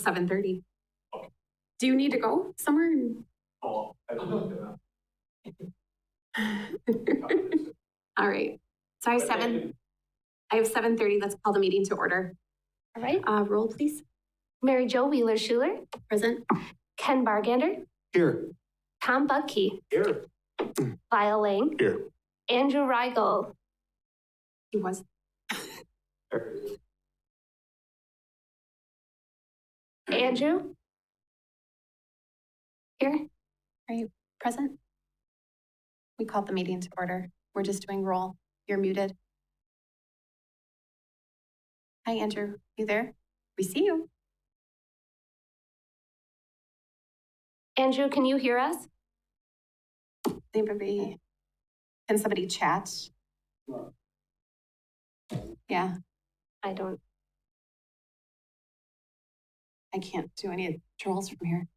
7:30. Do you need to go somewhere? Oh, I don't know. All right. So I have 7:30. Let's call the meeting to order. All right. Roll, please. Mary Jo Wheeler-Schuler. Present. Ken Bargander. Here. Tom Buckey. Here. Lyle Lang. Here. Andrew Rigel. He was. Andrew. Here. Are you present? We called the meeting to order. We're just doing roll. You're muted. Hi, Andrew. You there? We see you. Andrew, can you hear us? Anybody? Can somebody chat? Yeah, I don't. I can't do any controls from here.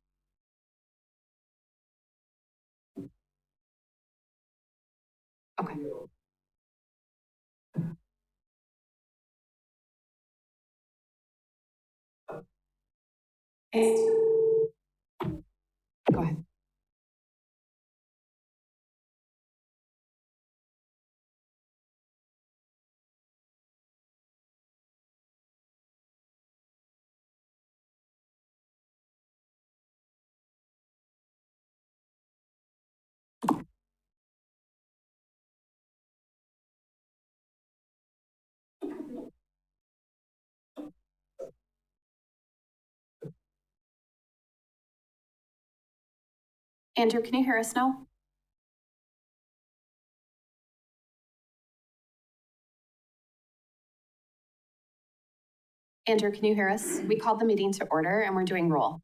Okay. Go ahead. Andrew, can you hear us now? Andrew, can you hear us? We called the meeting to order and we're doing roll.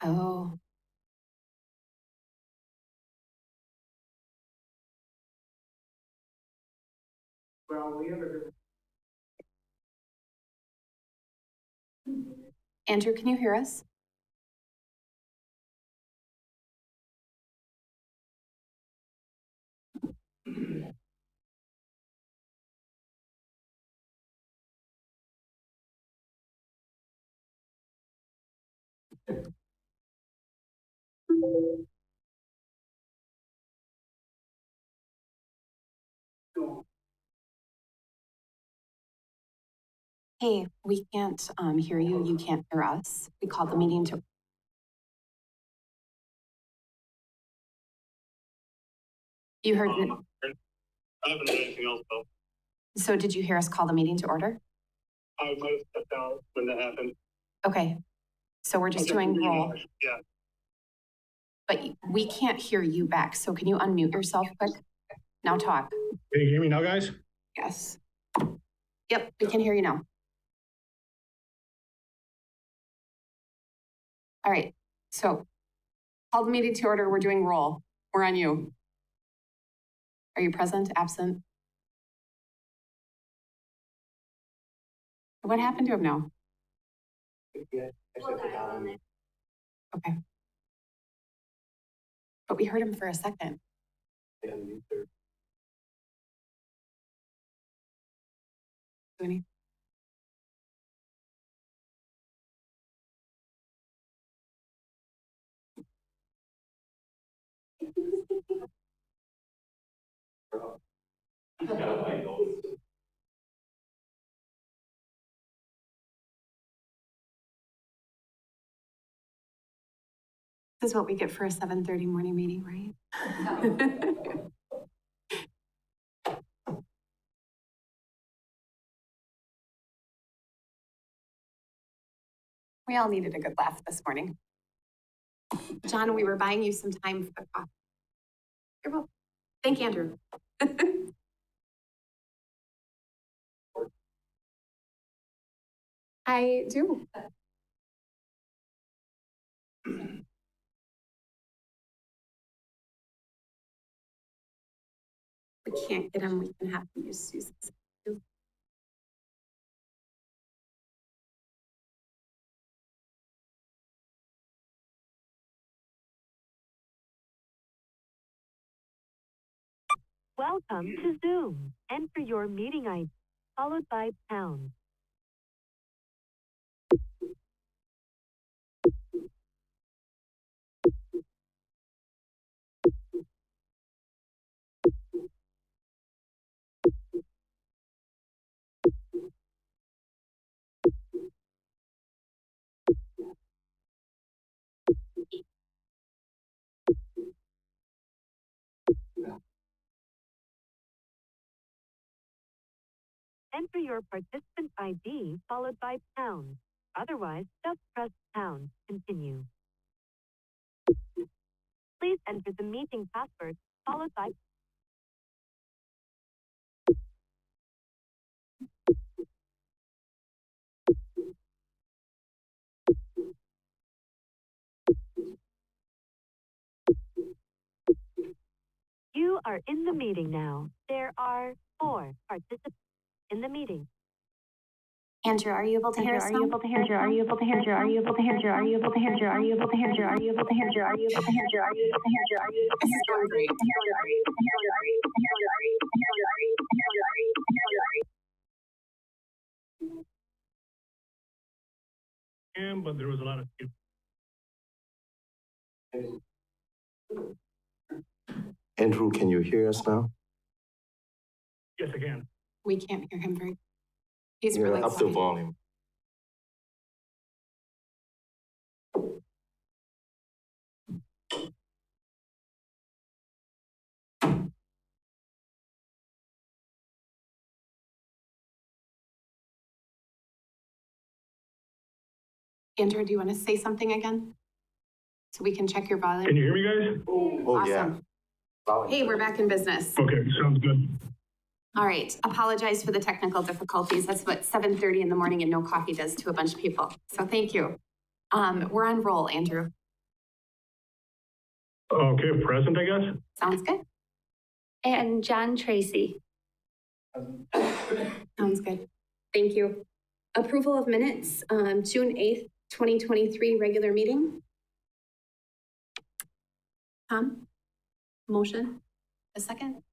Oh. Well, we have a. Andrew, can you hear us? Hey, we can't hear you. You can't hear us. We called the meeting to. You heard it. I haven't heard anything else though. So did you hear us call the meeting to order? I might have stepped out when that happened. Okay. So we're just doing roll, Yeah. but we can't hear you back. So can you unmute yourself quick? Now talk. Can you hear me now, guys? Yes. Yep, we can hear you now. All right. So call the meeting to order. We're doing roll. We're on you. Are you present, absent? What happened to him now? Okay. But we heard him for a second. Any- This is what we get for a 7:30 morning meeting, right? We all needed a good laugh this morning. John, we were buying you some time for the coffee. You're welcome. Thank you, Andrew. I do. We can't get him. We can have to use Susan's. Welcome to Zoom. Enter your meeting ID, followed by pound. Enter your participant ID, followed by pound. Otherwise, just press pound. Continue. Please enter the meeting password, followed by You are in the meeting now. There are 4 participants in the meeting. Andrew, are you able to hear us now? Are you able to hear? Are you able to hear? Are you able to hear? Are you able to hear? Are you able to hear? Are you able to hear? Are you able to hear? Are you able to hear? Are you able to hear? This is going great. But there was a lot of people. Andrew, can you hear us now? Yes, I can. We can't hear him very. He's You're really up the quiet. volume. Andrew, do you want to say something again? So we can check your volume. Can you hear me, guys? Oh, yeah. Awesome. Hey, we're back in business. Okay, sounds good. All right, apologize for the technical difficulties. That's what 7:30 in the morning and no coffee does to a bunch of people. So thank you. We're on roll, Andrew. Okay, present, I guess. Sounds good. And John Tracy. Sounds good. Thank you. Approval of minutes, June 8th, 2023, regular meeting. Tom? Motion? A second?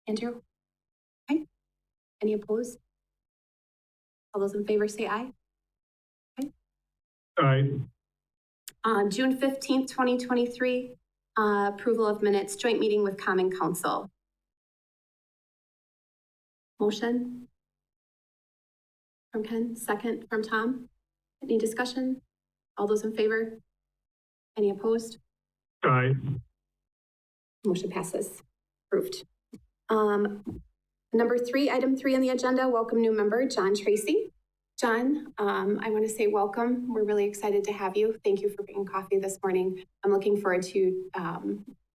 Andrew? Okay. Any opposed? All those in favor say aye. All right. June 15th, 2023, approval of minutes, joint meeting with Common Council. Motion? From Ken, second from Tom. Any discussion? All those in favor? Any opposed? All right. Motion passes. Approved. Number 3, item 3 on the agenda, welcome new member, John Tracy. John, I want to say welcome. We're really excited to have you. Thank you for bringing coffee this morning. I'm looking forward to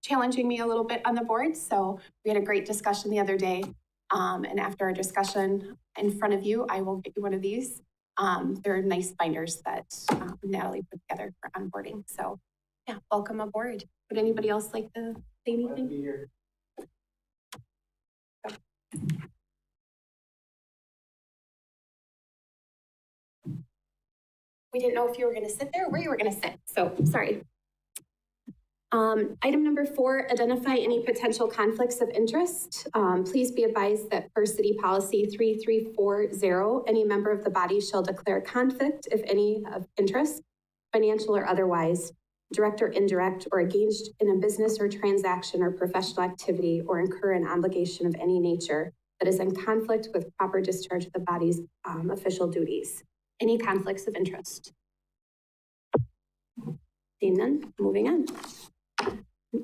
challenging me a little bit on the board. So we had a great discussion the other day. And after our discussion in front of you, I will get you one of these. They're nice binders that Natalie put together for onboarding. So yeah, welcome aboard. Would anybody else like to say anything? We didn't know if you were going to sit there or where you were going to sit. So sorry. Item number 4, identify any potential conflicts of interest. Please be advised that per city policy 3340, any member of the body shall declare conflict, if any, of interest, financial or otherwise, direct or indirect, or engaged in a business or transaction or professional activity, or incur an obligation of any nature that is in conflict with proper discharge of the body's official duties. Any conflicts of interest? Seeing none, moving on.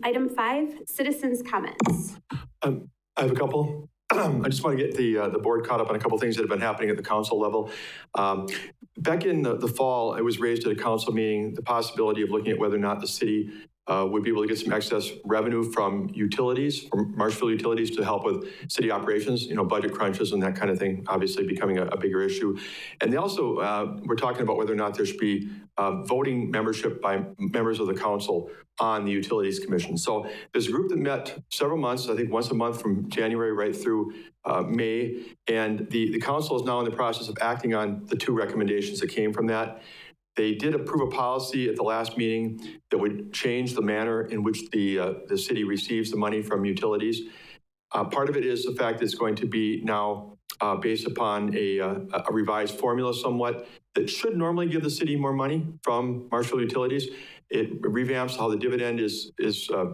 Item 5, citizens' comments. I have a couple. I just want to get the board caught up on a couple of things that have been happening at the council level. Back in the fall, it was raised at a council meeting, the possibility of looking at whether or not the city would be able to get some excess revenue from utilities, from Marshfield utilities, to help with city operations, budget crunches and that kind of thing, obviously becoming a bigger issue. And they also were talking about whether or not there should be voting membership by members of the council on the Utilities Commission. So there's a group that met several months, I think once a month from January right through May. And the council is now in the process of acting on the 2 recommendations that came from that. They did approve a policy at the last meeting that would change the manner in which the city receives the money from utilities. Part of it is the fact that it's going to be now based upon a revised formula somewhat that should normally give the city more money from Marshfield Utilities. It revamps how the dividend is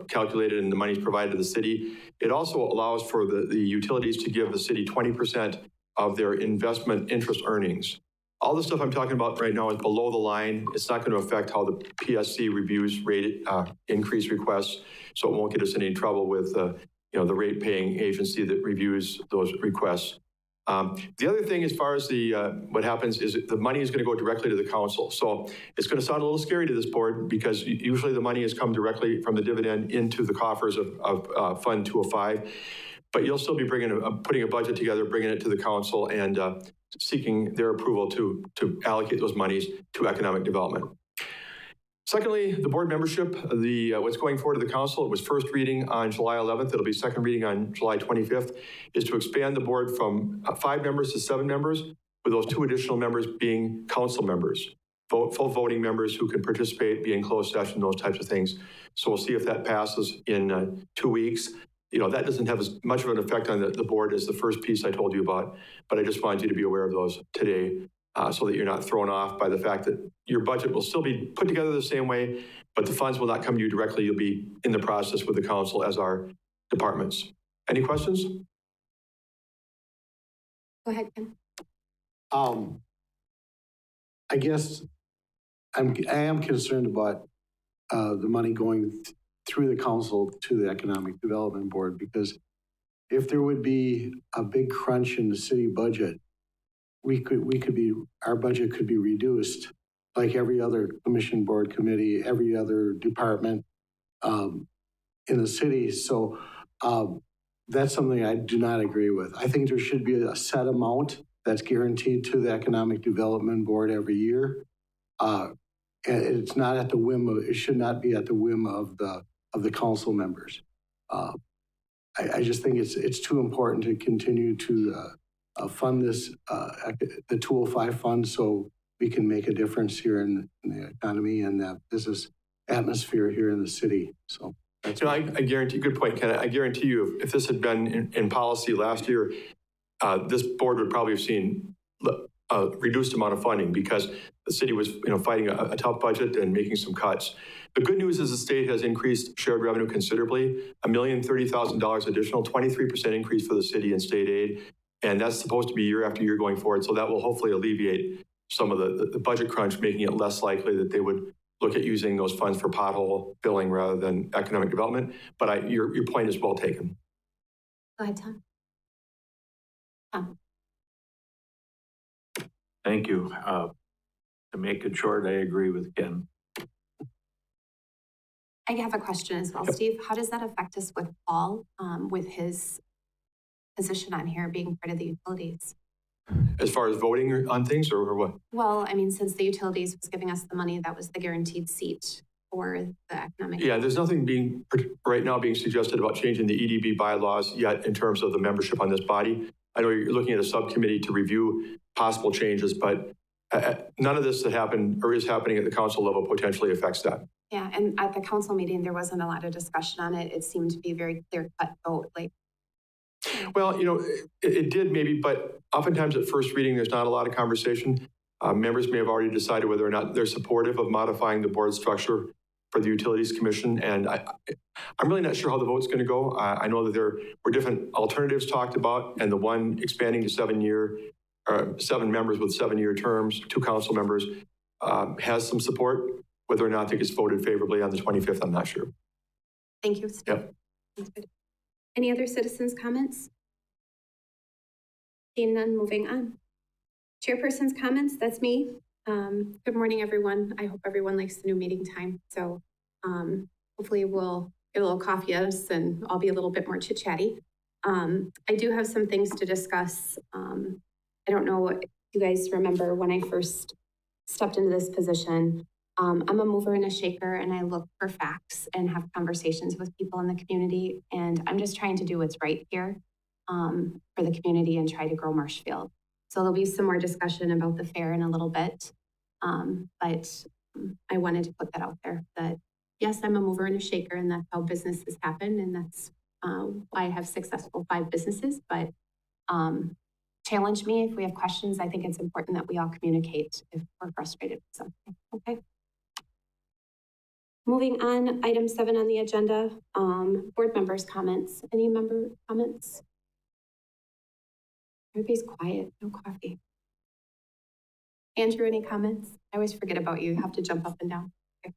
calculated and the money is provided to the city. It also allows for the utilities to give the city 20% of their investment interest earnings. All the stuff I'm talking about right now is below the line. It's not going to affect how the PSC reviews rate increase requests, so it won't get us in any trouble with the rate paying agency that reviews those requests. The other thing, as far as what happens, is the money is going to go directly to the council. So it's going to sound a little scary to this board because usually the money has come directly from the dividend into the coffers of Fund 205. But you'll still be putting a budget together, bringing it to the council, and seeking their approval to allocate those monies to economic development. Secondly, the board membership, what's going forward to the council, it was first reading on July 11th. It'll be second reading on July 25th, is to expand the board from 5 members to 7 members, with those 2 additional members being council members, full voting members who can participate, be in closed session, those types of things. So we'll see if that passes in 2 weeks. That doesn't have as much of an effect on the board as the first piece I told you about, but I just wanted you to be aware of those today so that you're not thrown off by the fact that your budget will still be put together the same way, but the funds will not come to you directly. You'll be in the process with the council as our departments. Any questions? Go ahead, Ken. I guess I am concerned about the money going through the council to the Economic Development Board, because if there would be a big crunch in the city budget, our budget could be reduced like every other commission, board, committee, every other department in the city. So that's something I do not agree with. I think there should be a set amount that's guaranteed to the Economic Development Board every year. And it's not at the whim of, it should not be at the whim of the council members. I just think it's too important to continue to fund this, the 205 fund, so we can make a difference here in the economy and the business atmosphere here in the city. So that's I guarantee, good point, Ken. I guarantee you, if this had been in policy last year, this board would probably have seen a reduced amount of funding because the city was fighting a tough budget and making some cuts. The good news is the state has increased shared revenue considerably, $1,030,000 additional, 23% increase for the city in state aid. And that's supposed to be year after year going forward. So that will hopefully alleviate some of the budget crunch, making it less likely that they would look at using those funds for pothole filling rather than economic development. But your point is well taken. Go ahead, Tom. Tom. Thank you. To make it short, I agree with Ken. I have a question as well, Yep. Steve. How does that affect us with Paul, with his position on here being part of the utilities? As far as voting on things or what? Well, I mean, since the utilities was giving us the money, that was the guaranteed seat for the economic. Yeah, there's nothing right now being suggested about changing the EDB bylaws yet in terms of the membership on this body. I know you're looking at a subcommittee to review possible changes, but none of this that happened or is happening at the council level potentially affects that. Yeah, and at the council meeting, there wasn't a lot of discussion on it. It seemed to be very clear-cut vote. Well, it did maybe, but oftentimes at first reading, there's not a lot of conversation. Members may have already decided whether or not they're supportive of modifying the board structure for the Utilities Commission. And I'm really not sure how the vote's going to go. I know that there were different alternatives talked about, and the one expanding to 7 members with 7-year terms, 2 council members, has some support. Whether or not it gets voted favorably on the 25th, I'm not sure. Thank you, Steve. Yep. That's good. Any other citizens' comments? Seeing none, moving on. Chairperson's comments, that's me. Good morning, everyone. I hope everyone likes the new meeting time. So hopefully we'll get a little coffee us and I'll be a little bit more chit-chatty. I do have some things to discuss. I don't know if you guys remember when I first stepped into this position. I'm a mover and a shaker, and I look for facts and have conversations with people in the community. And I'm just trying to do what's right here for the community and try to grow Marshfield. So there'll be some more discussion about the fair in a little bit. But I wanted to put that out there that, yes, I'm a mover and a shaker, and that's how businesses happen. And that's why I have successful 5 businesses. But challenge me if we have questions. I think it's important that we all communicate if we're frustrated with something. Okay. Moving on, item 7 on the agenda, board members' comments. Any member comments? Everybody's quiet, no coffee. Andrew, any comments? I always forget about you. You have to jump up and down. Okay.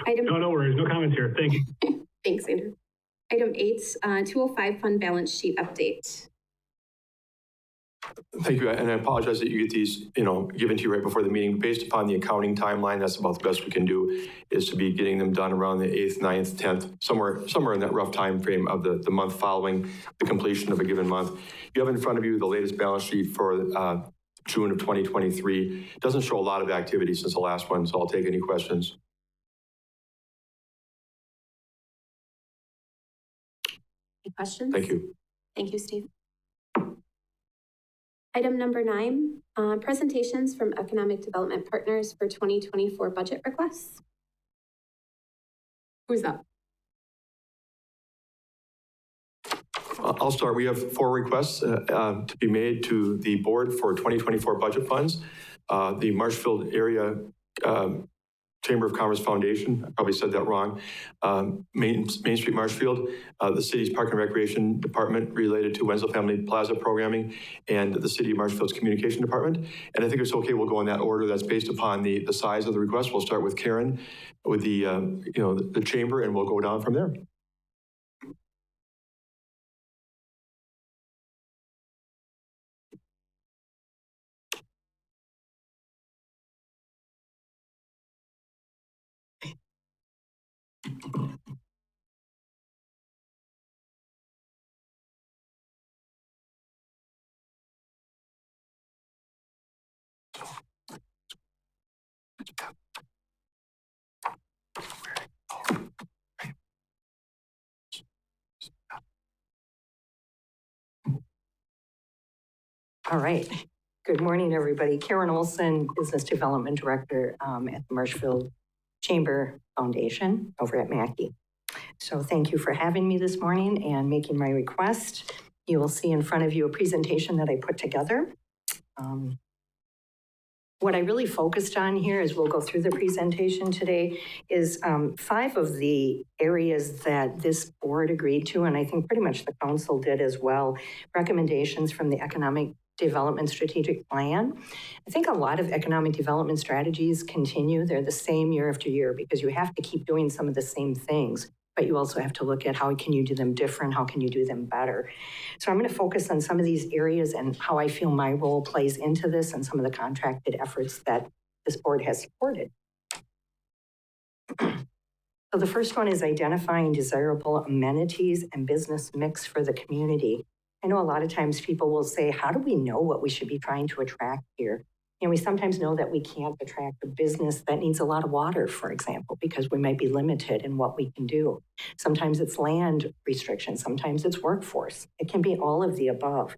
Item, No worries. No comments here. Thank you. Thanks, Andrew. Item 8, 205 fund balance sheet update. Thank you, and I apologize that you get these, given to you right before the meeting. Based upon the accounting timeline, that's about the best we can do, is to be getting them done around the 8th, 9th, 10th, somewhere in that rough time frame of the month following the completion of a given month. You have in front of you the latest balance sheet for June of 2023. It doesn't show a lot of activity since the last one, so I'll take any questions. Any questions? Thank you. Thank you, Steve. Item number 9, presentations from economic development partners for 2024 budget requests. Who's up? I'll start. We have 4 requests to be made to the board for 2024 budget funds. The Marshfield Area Chamber of Commerce Foundation, I probably said that wrong, Main Street Marshfield, the city's Park and Recreation Department related to Wenzel Family Plaza programming, and the City of Marshfield's Communication Department. And I think it's okay, we'll go in that order. That's based upon the size of the request. We'll start with Karen with the chamber, and we'll go down from there. All right. Good morning, everybody. Karen Olson, Business Development Director at the Marshfield Chamber Foundation over at Mackey. So thank you for having me this morning and making my request. You will see in front of you a presentation that I put together. What I really focused on here, as we'll go through the presentation today, is 5 of the areas that this board agreed to, and I think pretty much the council did as well, recommendations from the Economic Development Strategic Plan. I think a lot of economic development strategies continue. They're the same year after year because you have to keep doing some of the same things, but you also have to look at how can you do them different, how can you do them better. So I'm going to focus on some of these areas and how I feel my role plays into this and some of the contracted efforts that this board has supported. So the first one is identifying desirable amenities and business mix for the community. I know a lot of times people will say, how do we know what we should be trying to attract here? We sometimes know that we can't attract a business that needs a lot of water, for example, because we might be limited in what we can do. Sometimes it's land restrictions, sometimes it's workforce. It can be all of the above.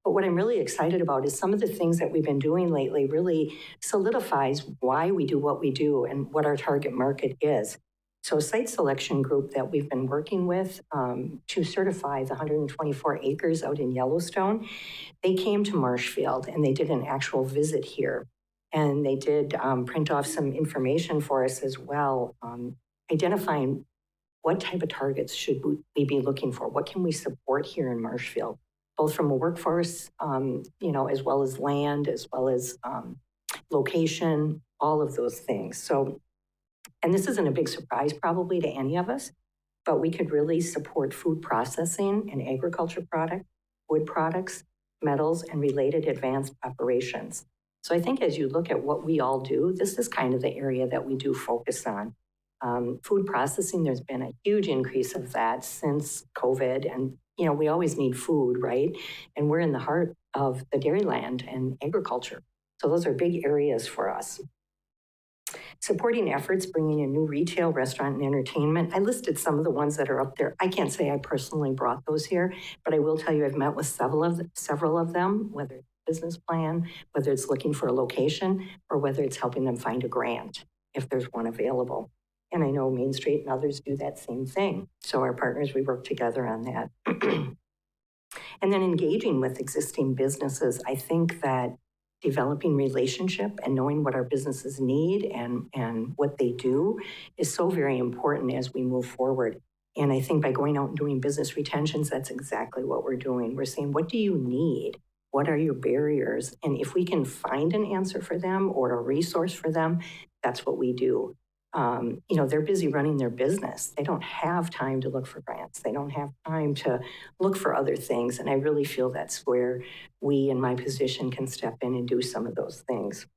But what I'm really excited about is some of the things that we've been doing lately really solidifies why we do what we do and what our target market is. So a site selection group that we've been working with to certify the 124 acres out in Yellowstone, they came to Marshfield and they did an actual visit here. And they did print off some information for us as well, identifying what type of targets should we be looking for? What can we support here in Marshfield, both from a workforce, as well as land, as well as location, all of those things. So, and this isn't a big surprise probably to any of us, but we could really support food processing and agriculture product, wood products, metals, and related advanced operations. So I think as you look at what we all do, this is kind of the area that we do focus on. Food processing, there's been a huge increase of that since COVID, and we always need food, right? And we're in the heart of the dairyland and agriculture. So those are big areas for us. Supporting efforts, bringing in new retail, restaurant, and entertainment. I listed some of the ones that are up there. I can't say I personally brought those here, but I will tell you I've met with several of them, whether business plan, whether it's looking for a location or whether it's helping them find a grant, if there's one available. And I know Main Street and others do that same thing. So our partners, we work together on that. And then engaging with existing businesses, I think that developing relationship and knowing what our businesses need and what they do is so very important as we move forward. And I think by going out and doing business retentions, that's exactly what we're doing. We're saying, what do you need? What are your barriers? And if we can find an answer for them or a resource for them, that's what we do. They're busy running their business. They don't have time to look for grants. They don't have time to look for other things. And I really feel that's where we, in my position, can step in and do some of those things.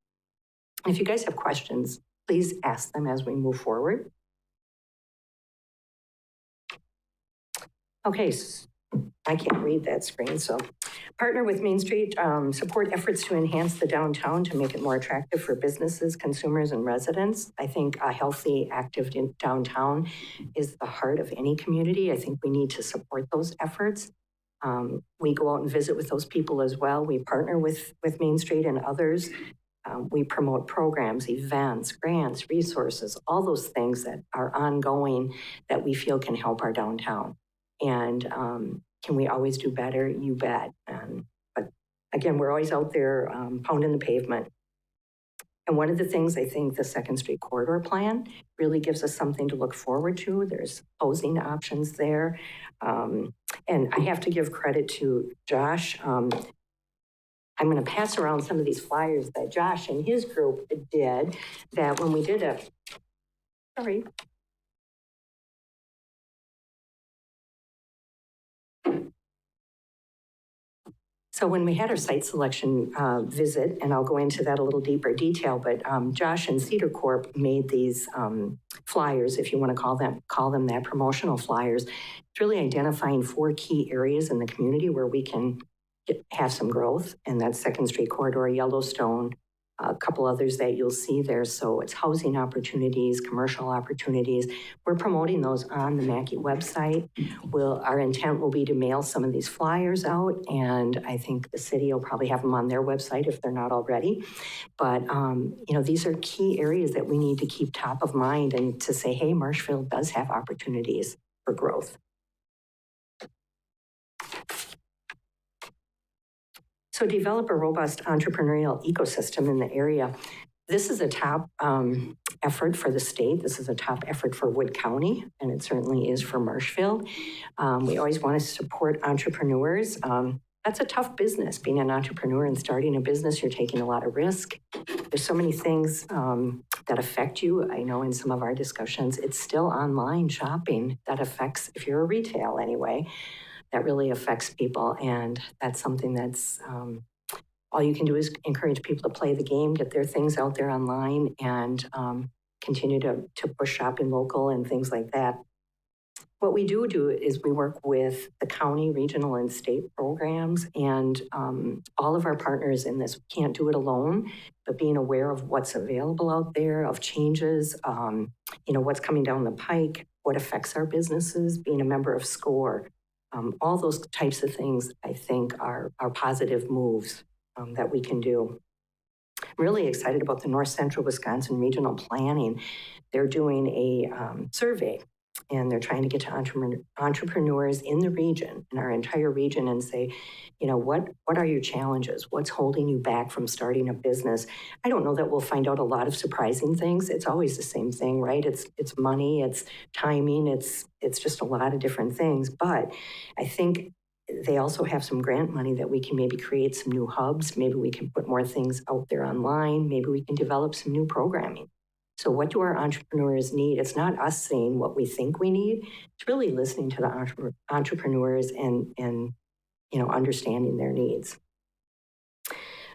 If you guys have questions, please ask them as we move forward. Okay, I can't read that screen, so partner with Main Street, support efforts to enhance the downtown to make it more attractive for businesses, consumers, and residents. I think a healthy, active downtown is the heart of any community. I think we need to support those efforts. We go out and visit with those people as well. We partner with Main Street and others. We promote programs, events, grants, resources, all those things that are ongoing that we feel can help our downtown. And can we always do better? You bet. But again, we're always out there pounding the pavement. And one of the things I think the Second Street Corridor Plan really gives us something to look forward to. There's housing options there. And I have to give credit to Josh. I'm going to pass around some of these flyers that Josh and his group did, that when we did sorry. So when we had our site selection visit, and I'll go into that a little deeper detail, but Josh and Cedar Corp made these flyers, if you want to call them that, promotional flyers. It's really identifying 4 key areas in the community where we can have some growth, and that's Second Street Corridor, Yellowstone, a couple others that you'll see there. So it's housing opportunities, commercial opportunities. We're promoting those on the Mackey website. Our intent will be to mail some of these flyers out, and I think the city will probably have them on their website if they're not already. But, these are key areas that we need to keep top of mind and to say, hey, Marshfield does have opportunities for growth. So develop a robust entrepreneurial ecosystem in the area. This is a top effort for the state. This is a top effort for Wood County, and it certainly is for Marshfield. We always want to support entrepreneurs. That's a tough business, being an entrepreneur and starting a business. You're taking a lot of risk. There's so many things that affect you. I know in some of our discussions, it's still online shopping that affects, if you're a retail anyway, that really affects people. And that's something that's, all you can do is encourage people to play the game, get their things out there online, and continue to push shopping local and things like that. What we do is we work with the county, regional, and state programs, and all of our partners in this can't do it alone, but being aware of what's available out there, of changes, what's coming down the pike, what affects our businesses, being a member of SCORE. All those types of things, I think, are positive moves that we can do. I'm really excited about the North Central Wisconsin Regional Planning. They're doing a survey, and they're trying to get to entrepreneurs in the region, in our entire region, and say, what are your challenges? What's holding you back from starting a business? I don't know that we'll find out a lot of surprising things. It's always the same thing, right? It's money, it's timing, it's just a lot of different things. But I think they also have some grant money that we can maybe create some new hubs. Maybe we can put more things out there online. Maybe we can develop some new programming. So what do our entrepreneurs need? It's not us saying what we think we need. It's really listening to the entrepreneurs and understanding their needs.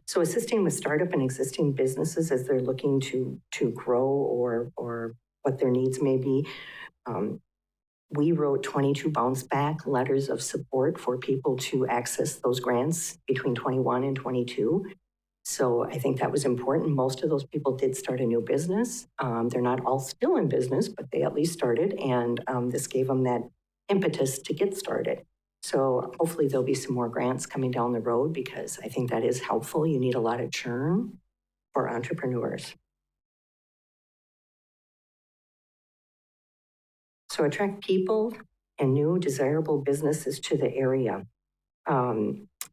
So assisting with startup and existing businesses as they're looking to grow or what their needs may be. We wrote 22 bounce back letters of support for people to access those grants between 21 and 22. So I think that was important. Most of those people did start a new business. They're not all still in business, but they at least started, and this gave them that impetus to get started. So hopefully there'll be some more grants coming down the road because I think that is helpful. You need a lot of churn for entrepreneurs. So attract people and new desirable businesses to the area.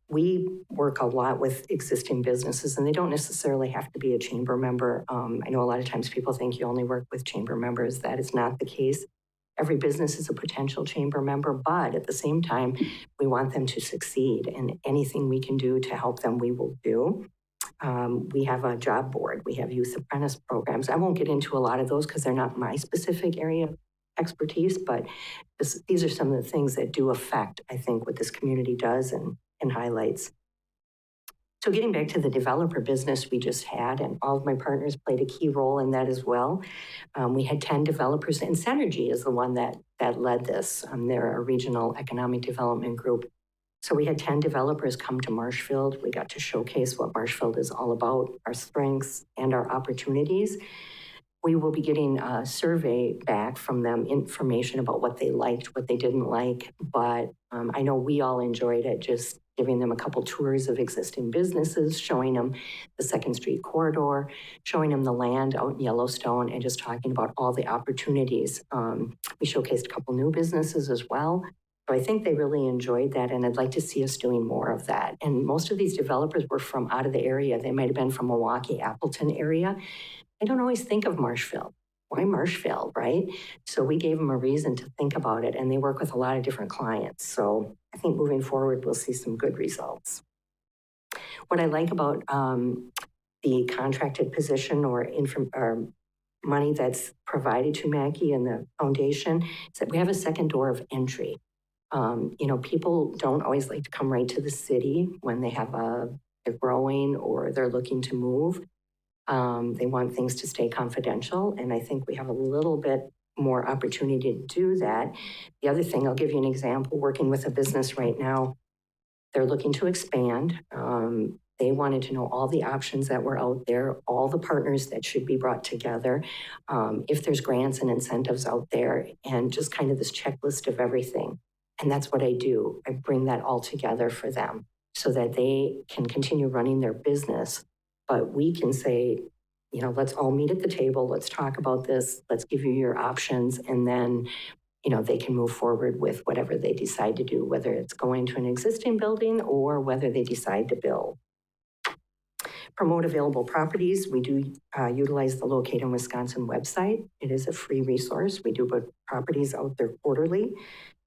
We work a lot with existing businesses, and they don't necessarily have to be a chamber member. I know a lot of times people think you only work with chamber members. That is not the case. Every business is a potential chamber member, but at the same time, we want them to succeed, and anything we can do to help them, we will do. We have a job board. We have youth apprentice programs. I won't get into a lot of those because they're not my specific area of expertise, but these are some of the things that do affect, I think, what this community does and highlights. So getting back to the developer business we just had, and all of my partners played a key role in that as well. We had 10 developers, and Synergy is the one that led this. They're a regional economic development group. So we had 10 developers come to Marshfield. We got to showcase what Marshfield is all about, our strengths and our opportunities. We will be getting a survey back from them, information about what they liked, what they didn't like. But I know we all enjoyed it, just giving them a couple tours of existing businesses, showing them the 2nd Street corridor, showing them the land out in Yellowstone, and just talking about all the opportunities. We showcased a couple new businesses as well. So I think they really enjoyed that, and I'd like to see us doing more of that. And most of these developers were from out of the area. They might have been from Milwaukee, Appleton area. I don't always think of Marshfield. Why Marshfield, right? So we gave them a reason to think about it, and they work with a lot of different clients. So I think moving forward, we'll see some good results. What I like about the contracted position or money that's provided to Mackie and the foundation is that we have a second door of entry. People don't always like to come right to the city when they're growing or they're looking to move. They want things to stay confidential, and I think we have a little bit more opportunity to do that. The other thing, I'll give you an example, working with a business right now, they're looking to expand. They wanted to know all the options that were out there, all the partners that should be brought together, if there's grants and incentives out there, and just kind of this checklist of everything. And that's what I do. I bring that all together for them so that they can continue running their business. But we can say, let's all meet at the table. Let's talk about this. Let's give you your options. And then, they can move forward with whatever they decide to do, whether it's going to an existing building or whether they decide to build. Promote available properties. We do utilize the Locate in Wisconsin website. It is a free resource. We do put properties out there quarterly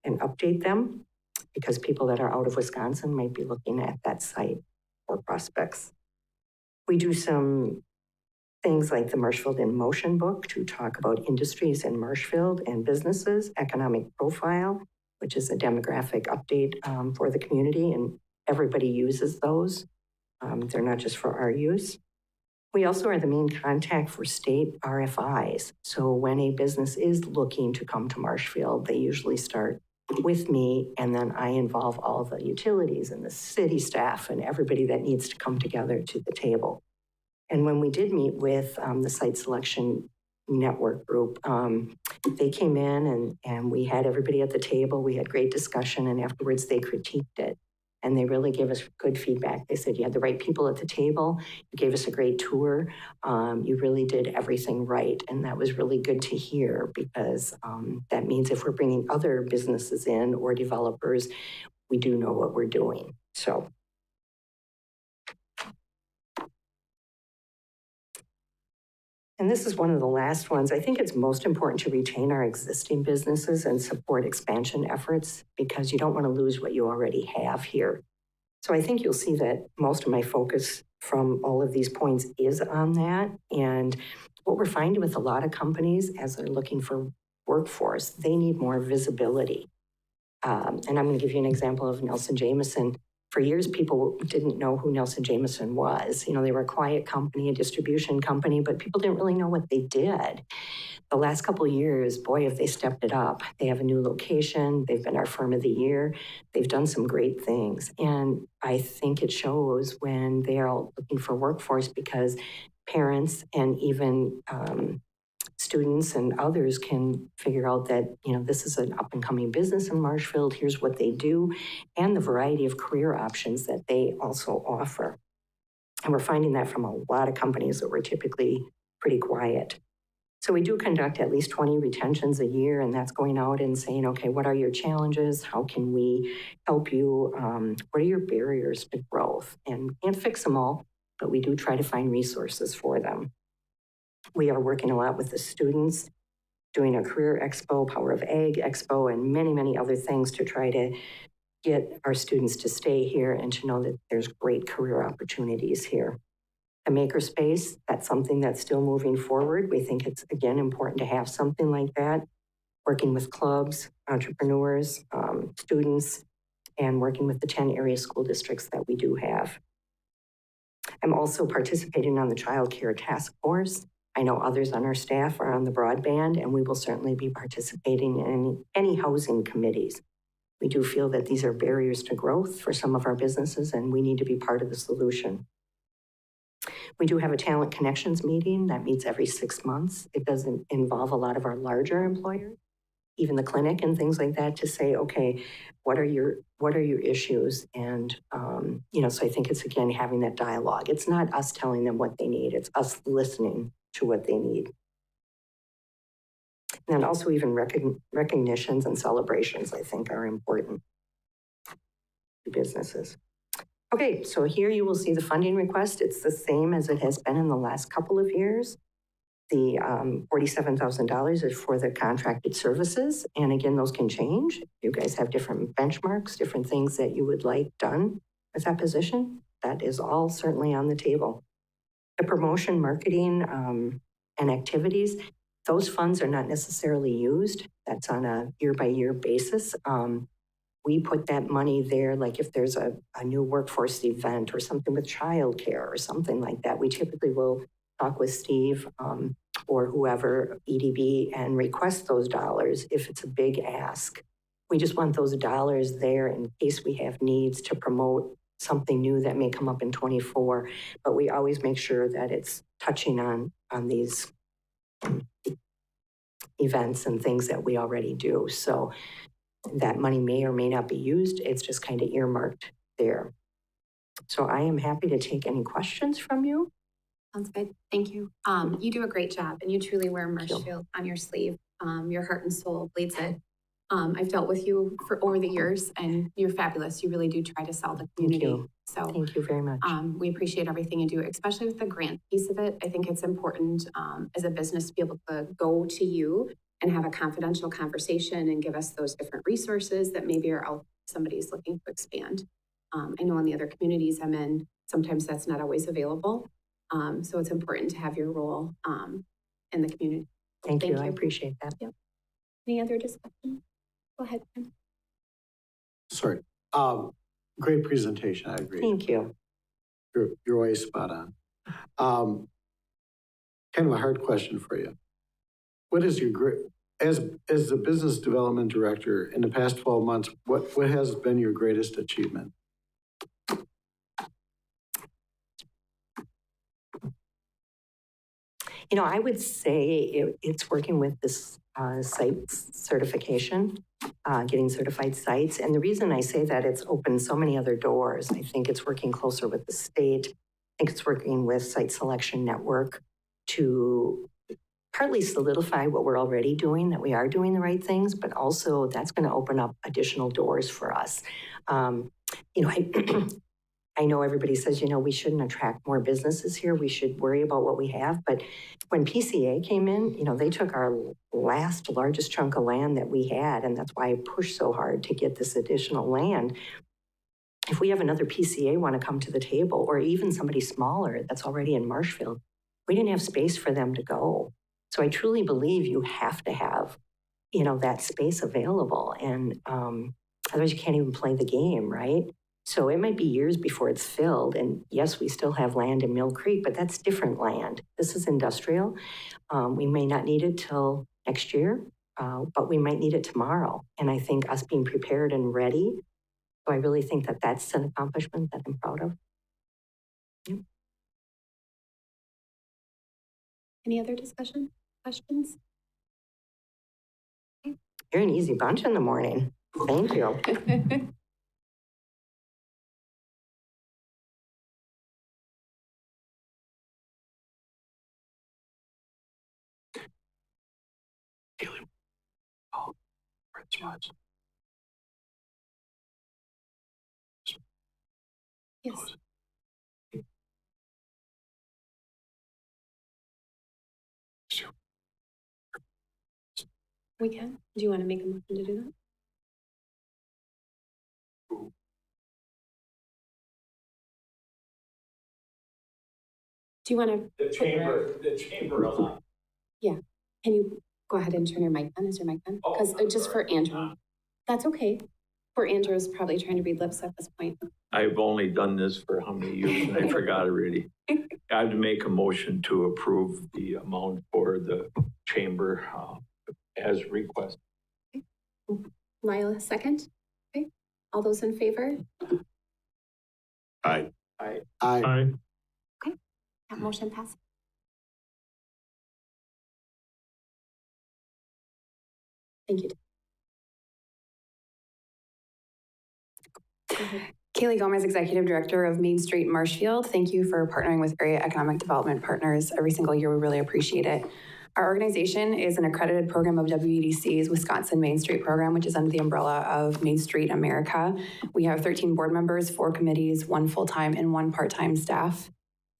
and update them because people that are out of Wisconsin might be looking at that site for prospects. We do some things like the Marshfield in Motion book to talk about industries in Marshfield and businesses, economic profile, which is a demographic update for the community, and everybody uses those. They're not just for our use. We also are the main contact for state RFIs. So when a business is looking to come to Marshfield, they usually start with me, and then I involve all the utilities and the city staff and everybody that needs to come together to the table. And when we did meet with the site selection network group, they came in and we had everybody at the table. We had great discussion, and afterwards they critiqued it. And they really gave us good feedback. They said, you had the right people at the table. You gave us a great tour. You really did everything right. And that was really good to hear because that means if we're bringing other businesses in or developers, we do know what we're doing. So. And this is one of the last ones. I think it's most important to retain our existing businesses and support expansion efforts because you don't want to lose what you already have here. So I think you'll see that most of my focus from all of these points is on that. And what we're finding with a lot of companies as they're looking for workforce, they need more visibility. And I'm going to give you an example of Nelson Jameson. For years, people didn't know who Nelson Jameson was. They were a quiet company, a distribution company, but people didn't really know what they did. The last couple of years, boy, have they stepped it up. They have a new location. They've been our firm of the year. They've done some great things. And I think it shows when they are looking for workforce because parents and even students and others can figure out that, this is an up and coming business in Marshfield. Here's what they do and the variety of career options that they also offer. And we're finding that from a lot of companies that were typically pretty quiet. So we do conduct at least 20 retentions a year, and that's going out and saying, okay, what are your challenges? How can we help you? What are your barriers to growth? And we can't fix them all, but we do try to find resources for them. We are working a lot with the students, doing a career expo, Power of Ag expo, and many, many other things to try to get our students to stay here and to know that there's great career opportunities here. The makerspace, that's something that's still moving forward. We think it's, again, important to have something like that, working with clubs, entrepreneurs, students, and working with the 10 area school districts that we do have. I'm also participating on the child care task force. I know others on our staff are on the broadband, and we will certainly be participating in any housing committees. We do feel that these are barriers to growth for some of our businesses, and we need to be part of the solution. We do have a talent connections meeting that meets every 6 months. It doesn't involve a lot of our larger employers, even the clinic and things like that, to say, okay, what are your issues? And, so I think it's, again, having that dialogue. It's not us telling them what they need. It's us listening to what they need. And then also even recognitions and celebrations, I think, are important to businesses. Okay, so here you will see the funding request. It's the same as it has been in the last couple of years. The $47,000 is for the contracted services. And again, those can change. You guys have different benchmarks, different things that you would like done with that position. That is all certainly on the table. The promotion, marketing, and activities, those funds are not necessarily used. That's on a year-by-year basis. We put that money there, like if there's a new workforce event or something with childcare or something like that, we typically will talk with Steve or whoever, EDB, and request those dollars if it's a big ask. We just want those dollars there in case we have needs to promote something new that may come up in 24, but we always make sure that it's touching on these events and things that we already do. So that money may or may not be used. It's just kind of earmarked there. So I am happy to take any questions from you. Sounds good. Thank you. You do a great job, and you truly wear Marshfield on your sleeve. Your heart and soul bleeds it. I've dealt with you for over the years, and you're fabulous. You really do try to sell the community. Thank you. So Thank you very much. We appreciate everything you do, especially with the grant piece of it. I think it's important as a business to be able to go to you and have a confidential conversation and give us those different resources that maybe are out somebody's looking to expand. I know in the other communities I'm in, sometimes that's not always available. So it's important to have your role in the community. Thank you. I appreciate that. Yep. Any other discussion? Go ahead, Tim. Sorry. Great presentation. I agree. Thank you. You're always spot on. Kind of a hard question for you. What is your as the business development director in the past 12 months? What has been your greatest achievement? I would say it's working with this site certification, getting certified sites. And the reason I say that, it's opened so many other doors. I think it's working closer with the state. I think it's working with Site Selection Network to partly solidify what we're already doing, that we are doing the right things, but also that's going to open up additional doors for us. I know everybody says, we shouldn't attract more businesses here. We should worry about what we have. But when PCA came in, they took our largest chunk of land that we had. And that's why I pushed so hard to get this additional land. If we have another PCA want to come to the table, or even somebody smaller that's already in Marshfield, we didn't have space for them to go. So I truly believe you have to have, that space available. And otherwise you can't even play the game, right? So it might be years before it's filled. And yes, we still have land in Mill Creek, but that's different land. This is industrial. We may not need it till next year, but we might need it tomorrow. And I think us being prepared and ready, so I really think that that's an accomplishment that I'm proud of. Yep. Any other discussion? questions? You're an easy bunch in the morning. Thank you. Yes. We can. Do you want to make a motion to do that? Do you want to? The chamber alone. Yeah. Can you go ahead and turn your mic on? Is your mic on? Because just for Andrew. That's okay. For Andrew's probably trying to read lips at this point. I've only done this for how many years and I forgot already. I'd make a motion to approve the amount for the chamber as requested. Lila, second. Okay. All those in favor? Aye. Aye. That motion passes. Thank you. Kaylee Gomez, Executive Director of Main Street Marshfield. Thank you for partnering with Area Economic Development Partners every single year. We really appreciate it. Our organization is an accredited program of WEDC's Wisconsin Main Street program, which is under the umbrella of Main Street America. We have 13 board members, 4 committees, 1 full-time and 1 part-time staff.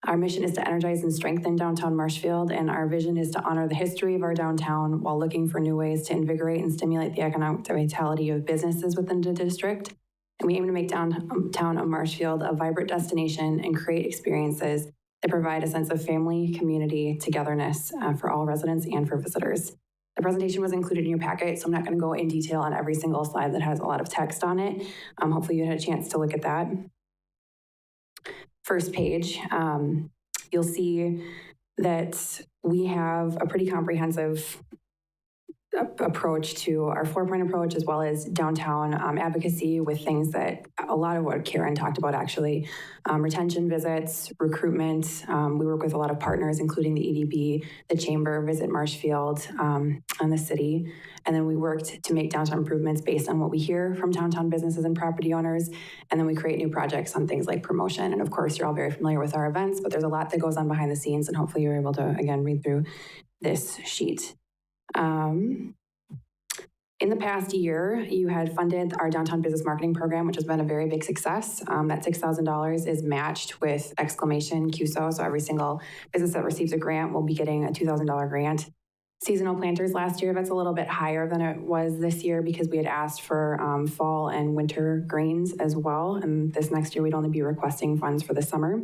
Our mission is to energize and strengthen downtown Marshfield, and our vision is to honor the history of our downtown while looking for new ways to invigorate and stimulate the economic vitality of businesses within the district. And we aim to make downtown of Marshfield a vibrant destination and create experiences that provide a sense of family, community, togetherness for all residents and for visitors. The presentation was included in your packet, so I'm not going to go in detail on every single slide that has a lot of text on it. Hopefully you had a chance to look at that. First page, you'll see that we have a pretty comprehensive approach to our 4-point approach, as well as downtown advocacy with things that a lot of what Karen talked about actually, retention visits, recruitment. We work with a lot of partners, including the EDB, the Chamber, Visit Marshfield, and the city. And then we worked to make downtown improvements based on what we hear from downtown businesses and property owners. And then we create new projects on things like promotion. And of course, you're all very familiar with our events, but there's a lot that goes on behind the scenes. And hopefully you're able to, again, read through this sheet. In the past year, you had funded our downtown business marketing program, which has been a very big success. That $6,000 is matched with exclamation QSO. So every single business that receives a grant will be getting a $2,000 grant. Seasonal planters last year, that's a little bit higher than it was this year because we had asked for fall and winter grains as well. And this next year, we'd only be requesting funds for the summer.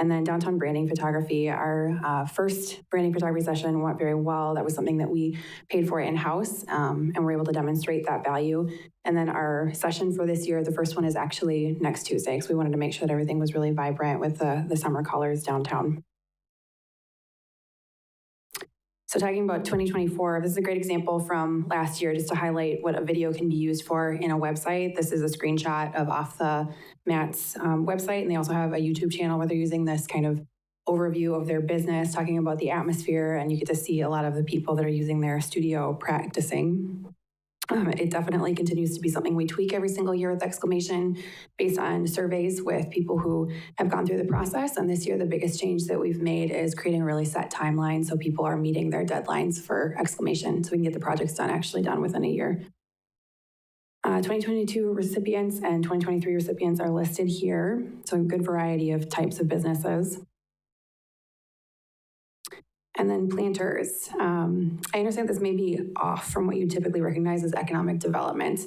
And then downtown branding photography, our first branding photography session went very well. That was something that we paid for in-house and we're able to demonstrate that value. And then our session for this year, the first one is actually next Tuesday, because we wanted to make sure that everything was really vibrant with the summer colors downtown. So talking about 2024, this is a great example from last year, just to highlight what a video can be used for in a website. This is a screenshot of Off the Mat's website, and they also have a YouTube channel where they're using this kind of overview of their business, talking about the atmosphere, and you get to see a lot of the people that are using their studio practicing. It definitely continues to be something we tweak every single year with exclamation based on surveys with people who have gone through the process. And this year, the biggest change that we've made is creating a really set timeline so people are meeting their deadlines for exclamation so we can get the projects actually done within a year. 2022 recipients and 2023 recipients are listed here. So a good variety of types of businesses. And then planters. I understand this may be off from what you typically recognize as economic development.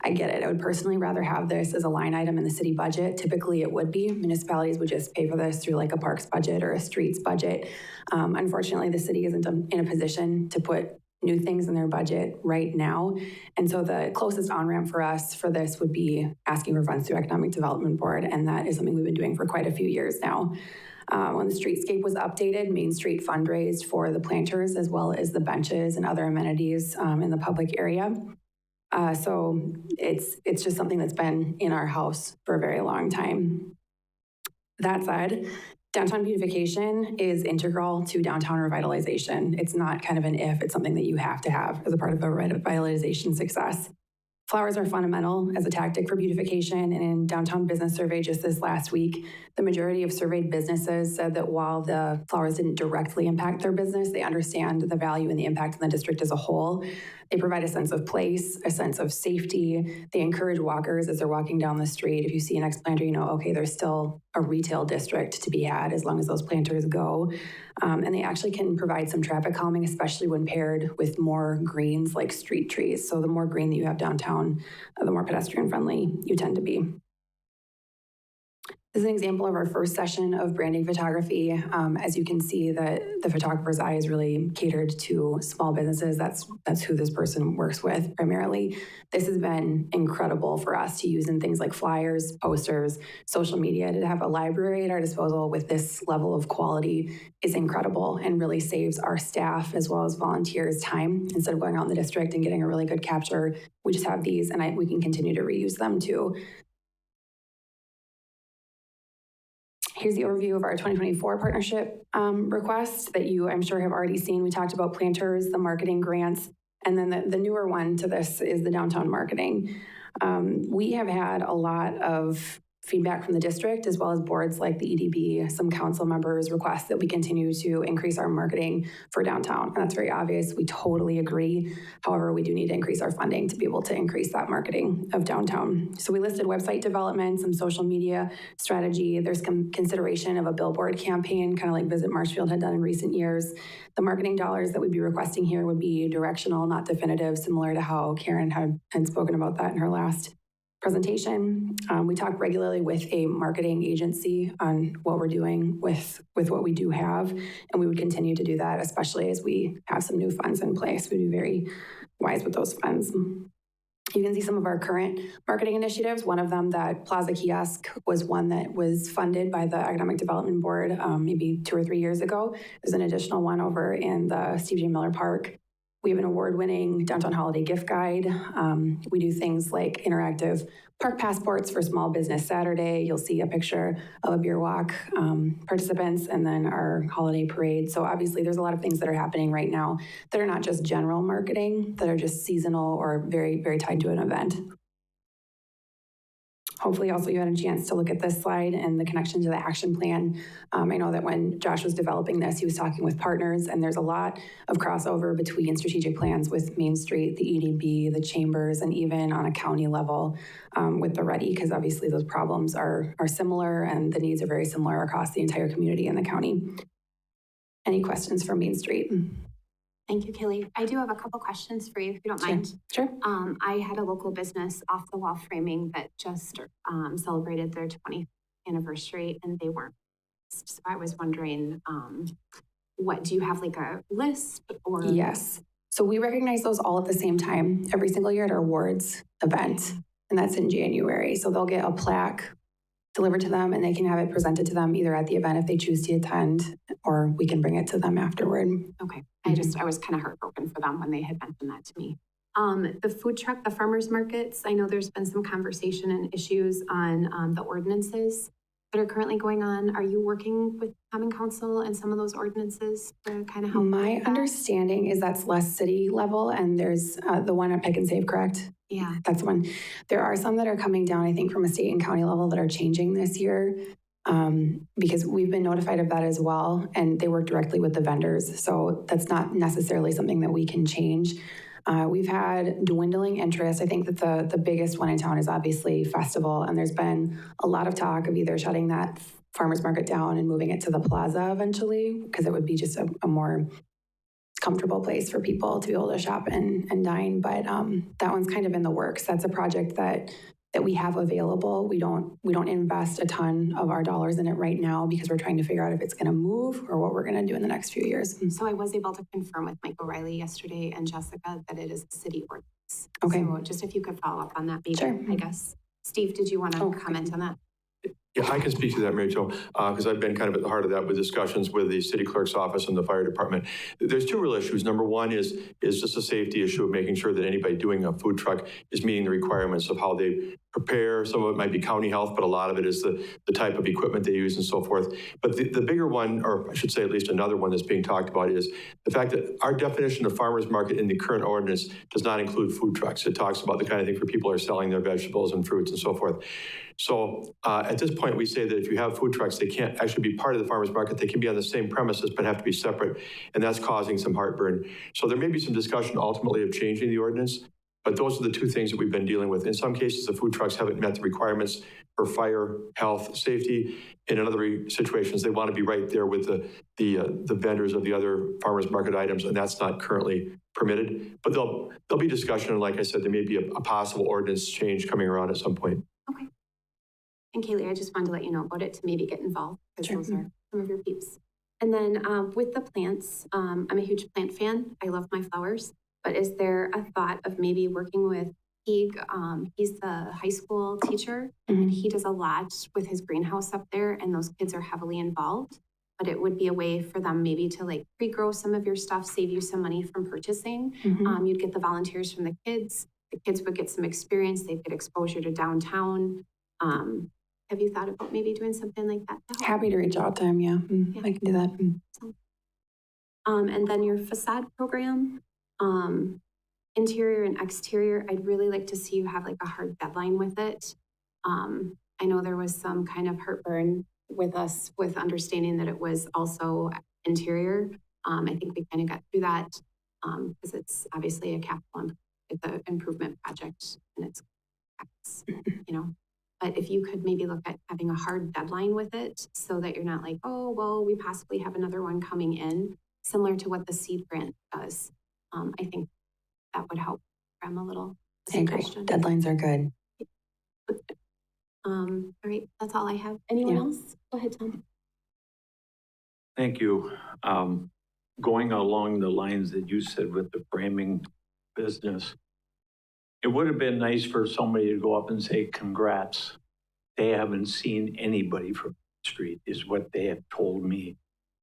I get it. I would personally rather have this as a line item in the city budget. Typically it would be. Municipalities would just pay for this through like a parks budget or a streets budget. Unfortunately, the city isn't in a position to put new things in their budget right now. And so the closest on-ramp for us for this would be asking for funds through Economic Development Board. And that is something we've been doing for quite a few years now. When the streetscape was updated, Main Street fundraised for the planters as well as the benches and other amenities in the public area. So it's just something that's been in our house for a very long time. That said, Downtown beautification is integral to downtown revitalization. It's not kind of an if, it's something that you have to have as a part of a revitalization success. Flowers are fundamental as a tactic for beautification, and in Downtown Business Survey just this last week, the majority of surveyed businesses said that while the flowers didn't directly impact their business, they understand the value and the impact on the district as a whole. They provide a sense of place, a sense of safety. They encourage walkers as they're walking down the street. If you see an ex-planter, you know, okay, there's still a retail district to be had as long as those planters go. And they actually can provide some traffic calming, especially when paired with more greens like street trees. So the more green that you have downtown, the more pedestrian friendly you tend to be. This is an example of our first session of branding photography. As you can see, the photographer's eye is really catered to small businesses. That's who this person works with primarily. This has been incredible for us to use in things like flyers, posters, social media. To have a library at our disposal with this level of quality is incredible and really saves our staff as well as volunteers time. Instead of going out in the district and getting a really good capture, we just have these and we can continue to reuse them too. Here's the overview of our 2024 partnership request that you, I'm sure, have already seen. We talked about planters, the marketing grants, and then the newer one to this is the downtown marketing. We have had a lot of feedback from the district as well as boards like the EDB, some council members request that we continue to increase our marketing for downtown. And that's very obvious. We totally agree. However, we do need to increase our funding to be able to increase that marketing of downtown. So we listed website development, some social media strategy. There's some consideration of a billboard campaign, kind of like Visit Marshfield had done in recent years. The marketing dollars that we'd be requesting here would be directional, not definitive, similar to how Karen had spoken about that in her last presentation. We talk regularly with a marketing agency on what we're doing with what we do have, and we would continue to do that, especially as we have some new funds in place. We'd be very wise with those funds. You can see some of our current marketing initiatives. One of them, that Plaza Kiosk, was one that was funded by the Economic Development Board maybe 2 or 3 years ago. There's an additional one over in the Steve J. Miller Park. We have an award-winning Downtown Holiday Gift Guide. We do things like interactive park passports for Small Business Saturday. You'll see a picture of a beer walk participants and then our holiday parade. So obviously there's a lot of things that are happening right now that are not just general marketing, that are just seasonal or very, very tied to an event. Hopefully also you had a chance to look at this slide and the connection to the action plan. I know that when Josh was developing this, he was talking with partners, and there's a lot of crossover between strategic plans with Main Street, the EDB, the chambers, and even on a county level with the Ready, because obviously those problems are similar and the needs are very similar across the entire community in the county. Any questions for Main Street? Thank you, Kelly. I do have a couple questions for you, if you don't mind. Sure. I had a local business, Off the Wall Framing, that just celebrated their 20th anniversary, and they weren't. So I was wondering, what do you have, like a list or? Yes. So we recognize those all at the same time every single year at our awards event, and that's in January. So they'll get a plaque delivered to them, and they can have it presented to them either at the event if they choose to attend, or we can bring it to them afterward. Okay. I was kind of heartbroken for them when they had mentioned that to me. The food truck, the farmers markets, I know there's been some conversation and issues on the ordinances that are currently going on. Are you working with Common Council and some of those ordinances to kind of help? My understanding is that's less city level, and there's the one at Pick and Save, correct? Yeah. That's one. There are some that are coming down, I think, from a state and county level that are changing this year. Because we've been notified of that as well, and they work directly with the vendors. So that's not necessarily something that we can change. We've had dwindling interest. I think that the biggest one in town is obviously Festival, and there's been a lot of talk of either shutting that farmers market down and moving it to the plaza eventually, because it would be just a more comfortable place for people to be able to shop and dine. But that one's kind of in the works. That's a project that we have available. We don't invest a ton of our dollars in it right now because we're trying to figure out if it's going to move or what we're going to do in the next few years. So I was able to confirm with Mike O'Reilly yesterday and Jessica that it is a city ordinance. Okay. So just if you could follow up on that, maybe. Sure. I guess. Steve, did you want to comment on that? Yeah, I can speak to that, Mary Jo, because I've been kind of at the heart of that with discussions with the city clerk's office and the fire department. There's two real issues. Number one is just a safety issue of making sure that anybody doing a food truck is meeting the requirements of how they prepare. Some of it might be county health, but a lot of it is the type of equipment they use and so forth. But the bigger one, or I should say at least another one that's being talked about, is the fact that our definition of farmer's market in the current ordinance does not include food trucks. It talks about the kind of thing where people are selling their vegetables and fruits and so forth. So at this point, we say that if you have food trucks, they can't actually be part of the farmer's market. They can be on the same premises, but have to be separate, and that's causing some heartburn. So there may be some discussion ultimately of changing the ordinance, but those are the two things that we've been dealing with. In some cases, the food trucks haven't met the requirements for fire, health, safety. In other situations, they want to be right there with the vendors of the other farmers market items, and that's not currently permitted. But there'll be discussion, and like I said, there may be a possible ordinance change coming around at some point. Okay. And Kaylee, I just wanted to let you know about it to maybe get involved, because Sure. those are some of your peeps. And then with the plants, I'm a huge plant fan. I love my flowers. But is there a thought of maybe working with Teague? He's the high school teacher, and he does a lot with his greenhouse up there, and those kids are heavily involved. But it would be a way for them maybe to like pre-grow some of your stuff, save you some money from purchasing. You'd get the volunteers from the kids. The kids would get some experience. They'd get exposure to downtown. Have you thought about maybe doing something like that? Happy to reach out to him, yeah. I can do that. And then your facade program, interior and exterior, I'd really like to see you have like a hard deadline with it. I know there was some kind of heartburn with us with understanding that it was also interior. I think we kind of got through that because it's obviously a capital improvement project, and it's, you know. But if you could maybe look at having a hard deadline with it so that you're not like, oh, well, we possibly have another one coming in, similar to what the seed grant does. I think that would help them a little. I agree. Deadlines are good. All right, that's all I have. Anyone else? Go ahead, Tom. Thank you. Going along the lines that you said with the framing business, it would have been nice for somebody to go up and say, congrats. They haven't seen anybody from the street, is what they have told me.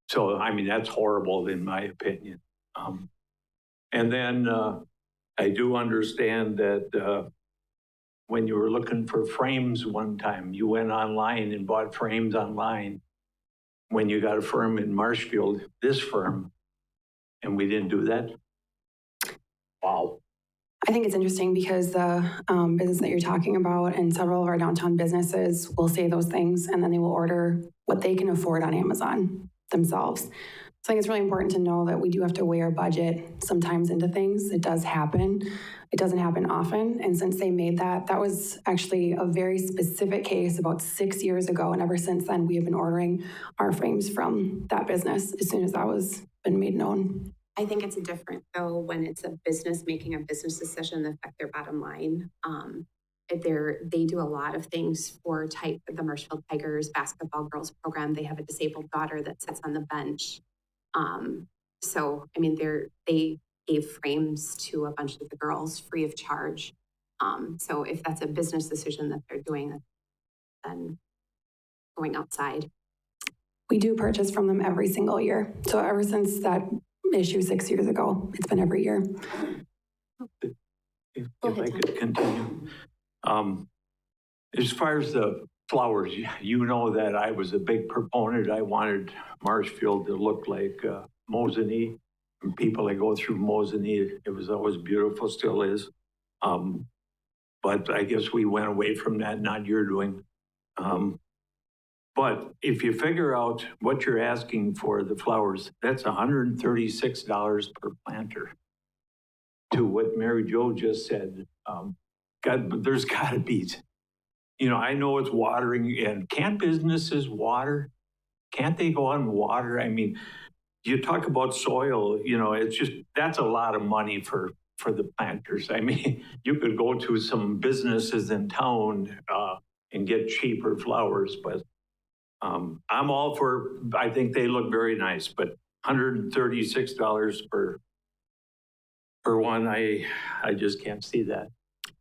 So, I mean, that's horrible in my opinion. And then I do understand that when you were looking for frames one time, you went online and bought frames online when you got a firm in Marshfield, this firm, and we didn't do that. Wow. I think it's interesting because the business that you're talking about and several of our downtown businesses will say those things, and then they will order what they can afford on Amazon themselves. So I think it's really important to know that we do have to weigh our budget sometimes into things. It does happen. It doesn't happen often. And since they made that, that was actually a very specific case about 6 years ago. And ever since then, we have been ordering our frames from that business as soon as that was been made known. I think it's different though when it's a business making a business decision that affect their bottom line. They do a lot of things for the Marshfield Tigers basketball girls program. They have a disabled daughter that sits on the bench. So I mean, they gave frames to a bunch of the girls free of charge. So if that's a business decision that they're doing, then going outside. We do purchase from them every single year. So ever since that issue 6 years ago, it's been every year. If I could continue. As far as the flowers, you know that I was a big proponent. I wanted Marshfield to look like Mosinee. And people that go through Mosinee, it was always beautiful, still is. But I guess we went away from that, not you're doing. But if you figure out what you're asking for the flowers, that's $136 per planter. To what Mary Jo just said, there's got to be, I know it's watering, and can't businesses water? Can't they go out and water? I mean, you talk about soil, it's just, that's a lot of money for the planters. I mean, you could go to some businesses in town and get cheaper flowers, but I'm all for, I think they look very nice, but $136 per one, I just can't see that.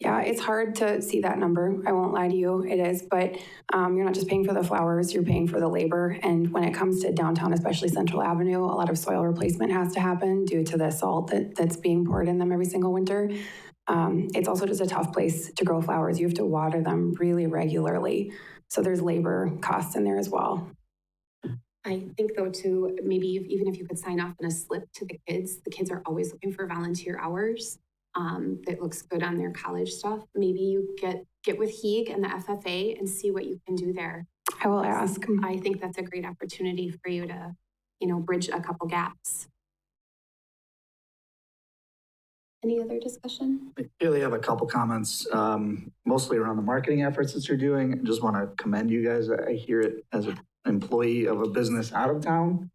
Yeah, it's hard to see that number. I won't lie to you, it is. But you're not just paying for the flowers, you're paying for the labor. And when it comes to downtown, especially Central Avenue, a lot of soil replacement has to happen due to the salt that's being poured in them every single winter. It's also just a tough place to grow flowers. You have to water them really regularly. So there's labor costs in there as well. I think though too, maybe even if you could sign off on a slip to the kids are always looking for volunteer hours. That looks good on their college stuff. Maybe you get with HEAG and the FFA and see what you can do there. I will ask. I think that's a great opportunity for you to, bridge a couple gaps. Any other discussion? I really have a couple comments, mostly around the marketing efforts that you're doing. I just want to commend you guys. I hear it as an employee of a business out of town.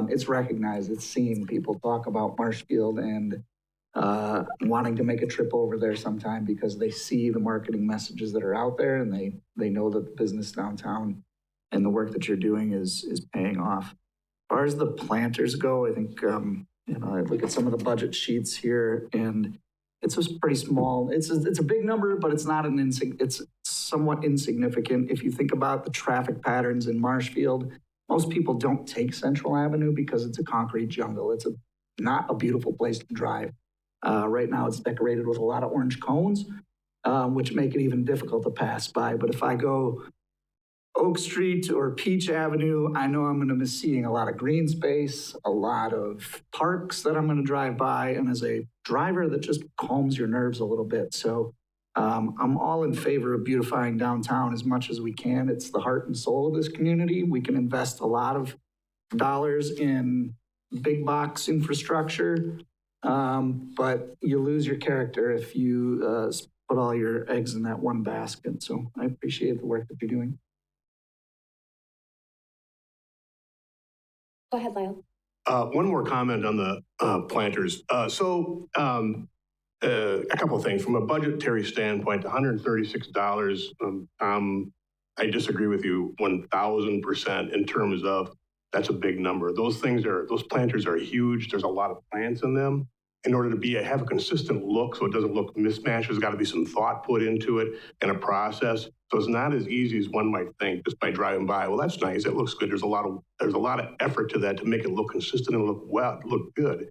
It's recognized, it's seen. People talk about Marshfield and wanting to make a trip over there sometime because they see the marketing messages that are out there and they know that the business downtown and the work that you're doing is paying off. As far as the planters go, I think, I look at some of the budget sheets here and it's just pretty small. It's a big number, but it's not it's somewhat insignificant. If you think about the traffic patterns in Marshfield, most people don't take Central Avenue because it's a concrete jungle. It's not a beautiful place to drive. Right now it's decorated with a lot of orange cones, which make it even difficult to pass by. But if I go Oak Street or Peach Avenue, I know I'm going to be seeing a lot of green space, a lot of parks that I'm going to drive by, and as a driver, that just calms your nerves a little bit. So I'm all in favor of beautifying downtown as much as we can. It's the heart and soul of this community. We can invest a lot of dollars in big box infrastructure, but you lose your character if you put all your eggs in that one basket. So I appreciate the work that you're doing. Go ahead, Lyle. One more comment on the planters. A couple of things. From a budgetary standpoint, $136, I disagree with you 1,000% in terms of that's a big number. Those planters are huge. There's a lot of plants in them. In order to have a consistent look so it doesn't look mismatched, there's got to be some thought put into it and a process. So it's not as easy as one might think just by driving by. Well, that's nice. It looks good. There's a lot of effort to that to make it look consistent and look good.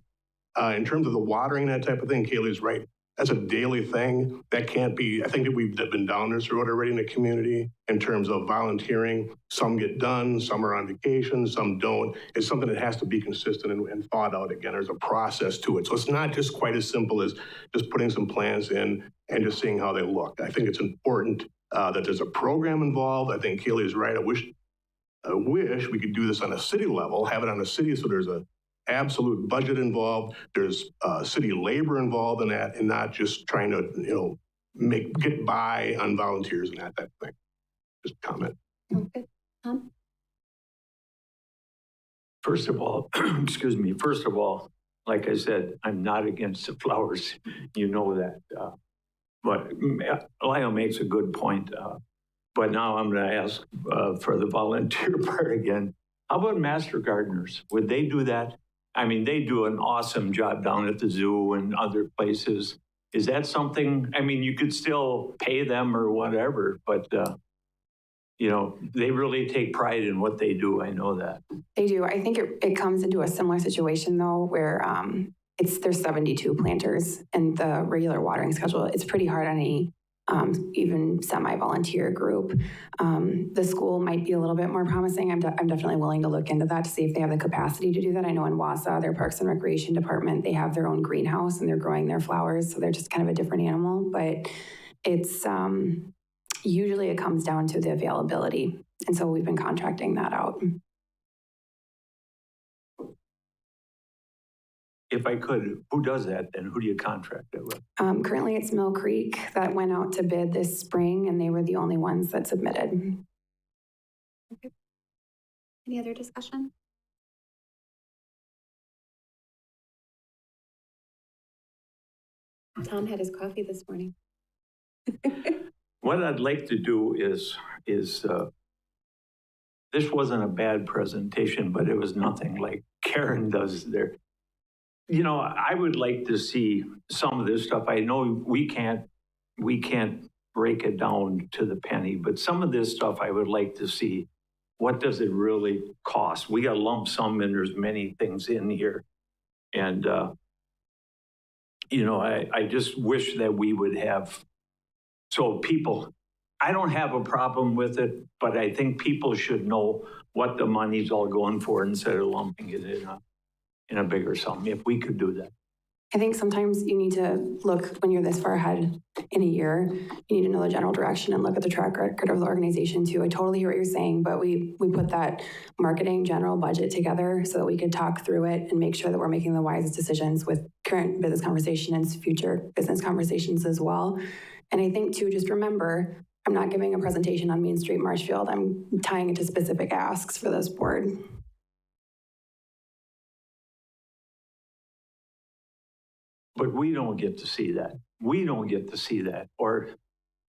In terms of the watering, that type of thing, Kaylee's right. That's a daily thing. That can't be, I think that we've been down this road already in the community in terms of volunteering. Some get done, some are on vacation, some don't. It's something that has to be consistent and thought out again. There's a process to it. So it's not just quite as simple as just putting some plans in and just seeing how they look. I think it's important that there's a program involved. I think Kaylee is right. I wish we could do this on a city level, have it on a city so there's a absolute budget involved. There's city labor involved in that, and not just trying to, get by on volunteers and that type of thing. Just a comment. Okay. Tom? First of all, like I said, I'm not against the flowers. You know that. But Lyle makes a good point. But now I'm going to ask for the volunteer part again. How about master gardeners? Would they do that? I mean, they do an awesome job down at the zoo and other places. Is that something, you could still pay them or whatever, but, they really take pride in what they do. I know that. They do. I think it comes into a similar situation, though, where there's 72 planters and the regular watering schedule. It's pretty hard on any even semi-volunteer group. The school might be a little bit more promising. I'm definitely willing to look into that to see if they have the capacity to do that. I know in Wausau, their Parks and Recreation Department, they have their own greenhouse and they're growing their flowers, so they're just kind of a different animal. But it's usually it comes down to the availability, and so we've been contracting that out. If I could, who does that then? Who do you contract it with? Currently, it's Mill Creek that went out to bid this spring, and they were the only ones that submitted. Okay. Any other discussion? Tom had his coffee this morning. What I'd like to do is this wasn't a bad presentation, but it was nothing like Karen does there. I would like to see some of this stuff. I know we can't we can't break it down to the penny, but some of this stuff I would like to see. What does it really cost? We got a lump sum and there's many things in here. And, you know, I just wish that we would have, so people, I don't have a problem with it, but I think people should know what the money's all going for instead of lumping it in a bigger sum, if we could do that. I think sometimes you need to look, when you're this far ahead in a year, you need to know the general direction and look at the track record of the organization too. I totally hear what you're saying, but we put that marketing general budget together so that we could talk through it and make sure that we're making the wisest decisions with current business conversation and future business conversations as well. And I think too, just remember, I'm not giving a presentation on Main Street Marshfield. I'm tying it to specific asks for this board. But we don't get to see that. We don't get to see that. Or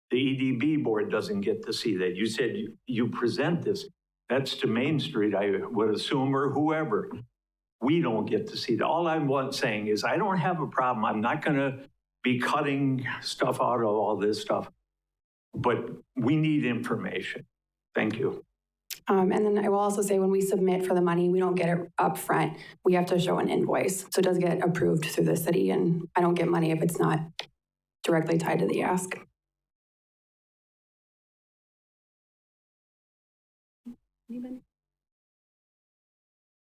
the EDB board doesn't get to see that. You said you present this. That's to Main Street, I would assume, or whoever. We don't get to see that. All I'm saying is I don't have a problem. I'm not going to be cutting stuff out of all this stuff. But we need information. Thank you. And then I will also say when we submit for the money, we don't get it up front. We have to show an invoice. So it does get approved through the city, and I don't get money if it's not directly tied to the ask. Anybody?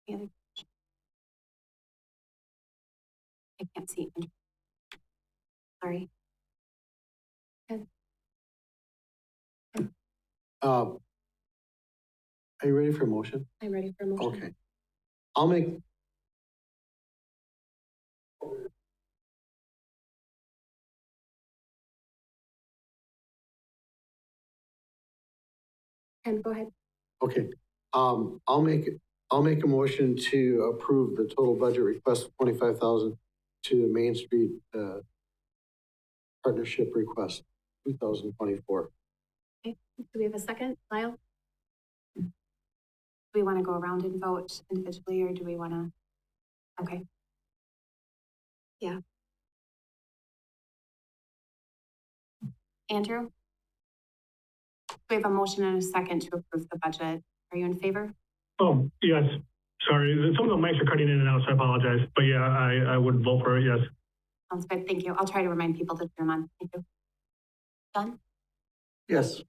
Any other questions? I can't see. Sorry. Are you ready for a motion? I'm ready for a motion. Okay. I'll make. And go ahead. Okay. I'll make a motion to approve the total budget request of $25,000 to the Main Street partnership request 2024. Okay. Do we have a second, Lyle? Do we want to go around and vote individually, or do we want to? Okay. Yeah. Andrew? We have a motion and a second to approve the budget. Are you in favor? Oh, yes. Sorry. Some of the mics are cutting in and out, so I apologize. But yeah, I would vote for it, yes. Sounds good. Thank you. I'll try to remind people to turn them on. Thank you. John? Yes.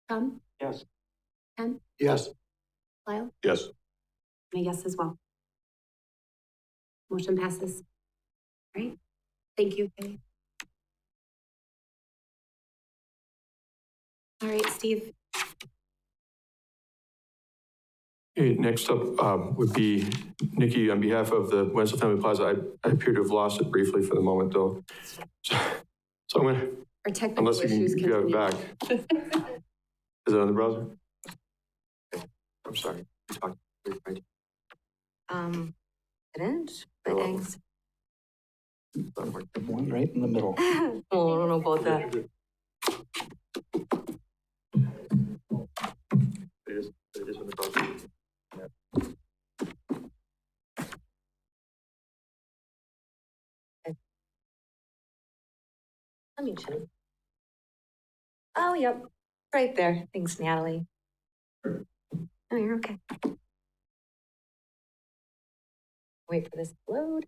Tom? Yes. Ken? Yes. Lyle? Yes. And a yes as well. Motion passes. All right. Thank you, Kaylee. All right, Steve. Okay, next up would be Nikki on behalf of the Wenzel Family Plaza. I appear to have lost it briefly for the moment, though. So I'm going to, Our technical unless you issues can continue. grab it back. Is it on the browser? Okay. I'm sorry. Didn't, but thanks. One right in the middle. Well, I don't know about that. It is on the browser. Let me check. Oh, yep, right there. Thanks, Natalie. Oh, you're okay. Wait for this to load.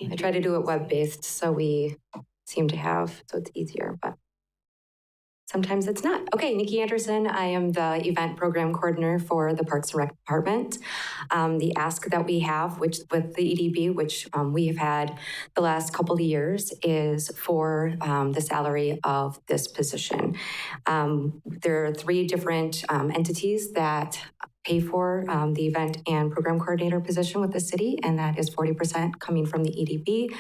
I try to do it web-based, so we seem to have, so it's easier, but sometimes it's not. Okay, Nikki Anderson. I am the event program coordinator for the Parks and Rec Department. The ask that we have, which with the EDB, which we have had the last couple of years, is for the salary of this position. There are 3 different entities that pay for the event and program coordinator position with the city, and that is 40% coming from the EDB,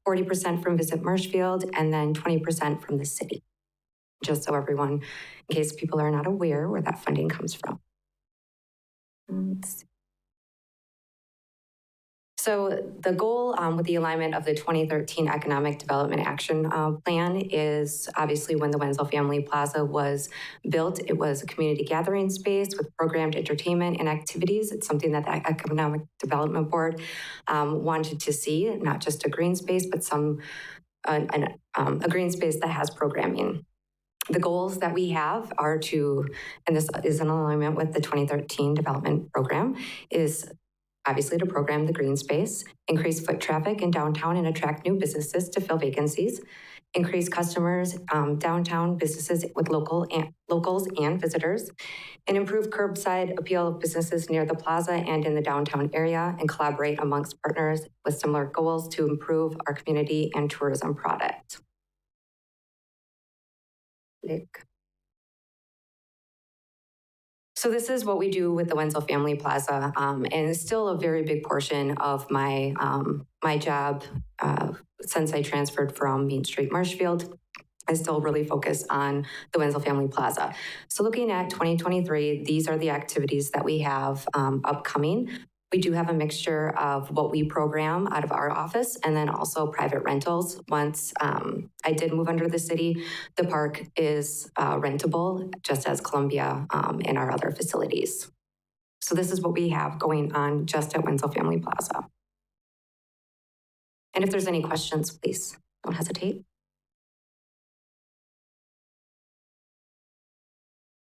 40% from Visit Marshfield, and then 20% from the city. Just so everyone, in case people are not aware where that funding comes from. So the goal with the alignment of the 2013 Economic Development Action Plan is obviously when the Wenzel Family Plaza was built, it was a community gathering space with programmed entertainment and activities. It's something that the Economic Development Board wanted to see, not just a green space, but a green space that has programming. The goals that we have are to, and this is in alignment with the 2013 development program, is obviously to program the green space, increase foot traffic in downtown and attract new businesses to fill vacancies, increase customers, downtown businesses with locals and visitors, and improve curbside appeal of businesses near the plaza and in the downtown area, and collaborate amongst partners with similar goals to improve our community and tourism product. So this is what we do with the Wenzel Family Plaza, and it's still a very big portion of my my job since I transferred from Main Street Marshfield. I still really focus on the Wenzel Family Plaza. So looking at 2023, these are the activities that we have upcoming. We do have a mixture of what we program out of our office and then also private rentals. Once I did move under the city, the park is rentable, just as Columbia and our other facilities. So this is what we have going on just at Wenzel Family Plaza. And if there's any questions, please don't hesitate.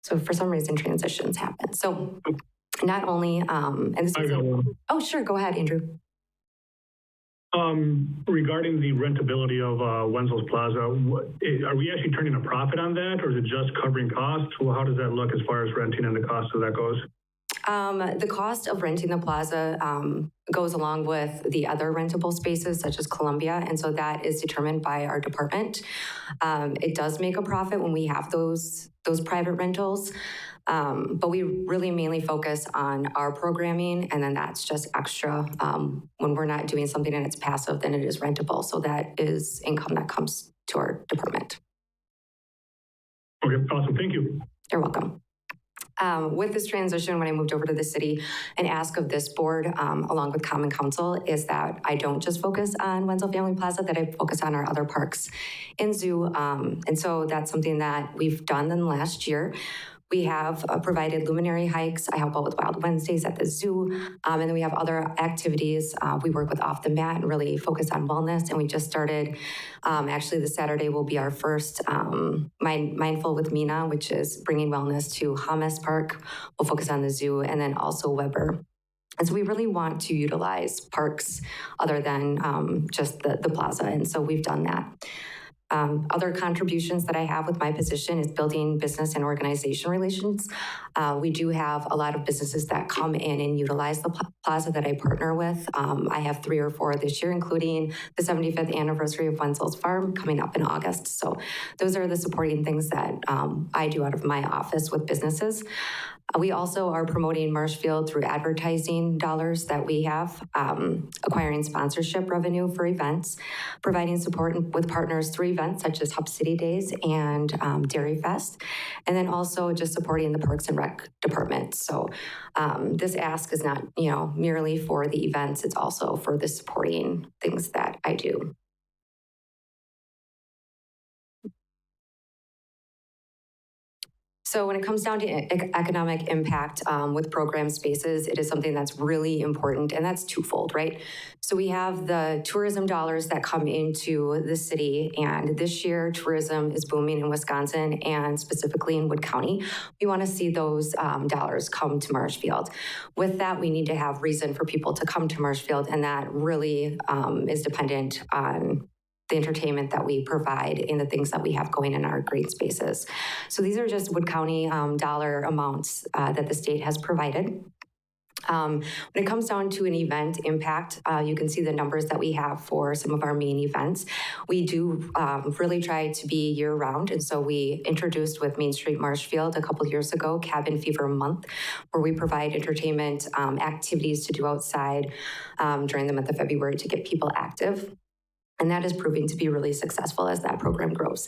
So for some reason, transitions happen. So not only, and this is, oh, sure, go ahead, Andrew. Regarding the rentability of Wenzel's Plaza, are we actually turning a profit on that, or is it just covering costs? Well, how does that look as far as renting and the cost of that goes? The cost of renting the plaza goes along with the other rentable spaces such as Columbia, and so that is determined by our department. It does make a profit when we have those private rentals, but we really mainly focus on our programming, and then that's just extra. When we're not doing something and it's passive, then it is rentable, so that is income that comes to our department. Okay, awesome, thank you. You're welcome. With this transition, when I moved over to the city, an ask of this board, along with Common Council, is that I don't just focus on Wenzel Family Plaza, that I focus on our other parks and zoo. And so that's something that we've done in the last year. We have provided luminary hikes. I help out with Wild Wednesdays at the zoo. And then we have other activities. We work with Off the Mat and really focus on wellness. And we just started, actually this Saturday will be our first Mindful with Mina, which is bringing wellness to Hummus Park. We'll focus on the zoo and then also Weber. And so we really want to utilize parks other than just the plaza. And so we've done that. Other contributions that I have with my position is building business and organization relations. We do have a lot of businesses that come in and utilize the plaza that I partner with. I have 3 or 4 this year, including the 75th anniversary of Wenzel's Farm coming up in August. So those are the supporting things that I do out of my office with businesses. We also are promoting Marshfield through advertising dollars that we have, acquiring sponsorship revenue for events, providing support with partners through events such as Hub City Days and Dairy Fest, and then also just supporting the Parks and Rec department. So this ask is not, merely for the events, it's also for the supporting things that I do. So when it comes down to economic impact with program spaces, it is something that's really important, and that's twofold, right? So we have the tourism dollars that come into the city, and this year tourism is booming in Wisconsin and specifically in Wood County. We want to see those dollars come to Marshfield. With that, we need to have reason for people to come to Marshfield, and that really is dependent on the entertainment that we provide and the things that we have going in our green spaces. So these are just Wood County dollar amounts that the state has provided. When it comes down to an event impact, you can see the numbers that we have for some of our main events. We do really try to be year-round, and so we introduced with Main Street Marshfield a couple years ago, Cabin Fever Month, where we provide entertainment activities to do outside during the month of February to get people active. And that is proving to be really successful as that program grows.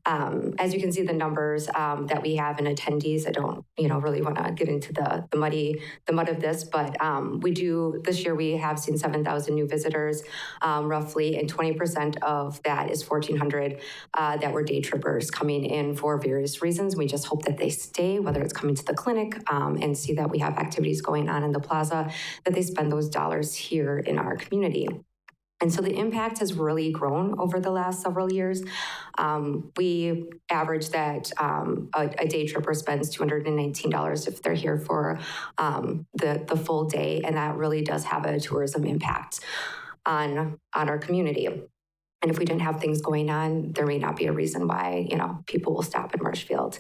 As you can see, the numbers that we have in attendees, I don't, really want to get into the mud of this, but this year we have seen 7,000 new visitors, roughly, and 20% of that is 1,400 that were day trippers coming in for various reasons. We just hope that they stay, whether it's coming to the clinic and see that we have activities going on in the plaza, that they spend those dollars here in our community. And so the impact has really grown over the last several years. We average that a day tripper spends $219 if they're here for the full day, and that really does have a tourism impact on our community. And if we didn't have things going on, there may not be a reason why, people will stop in Marshfield.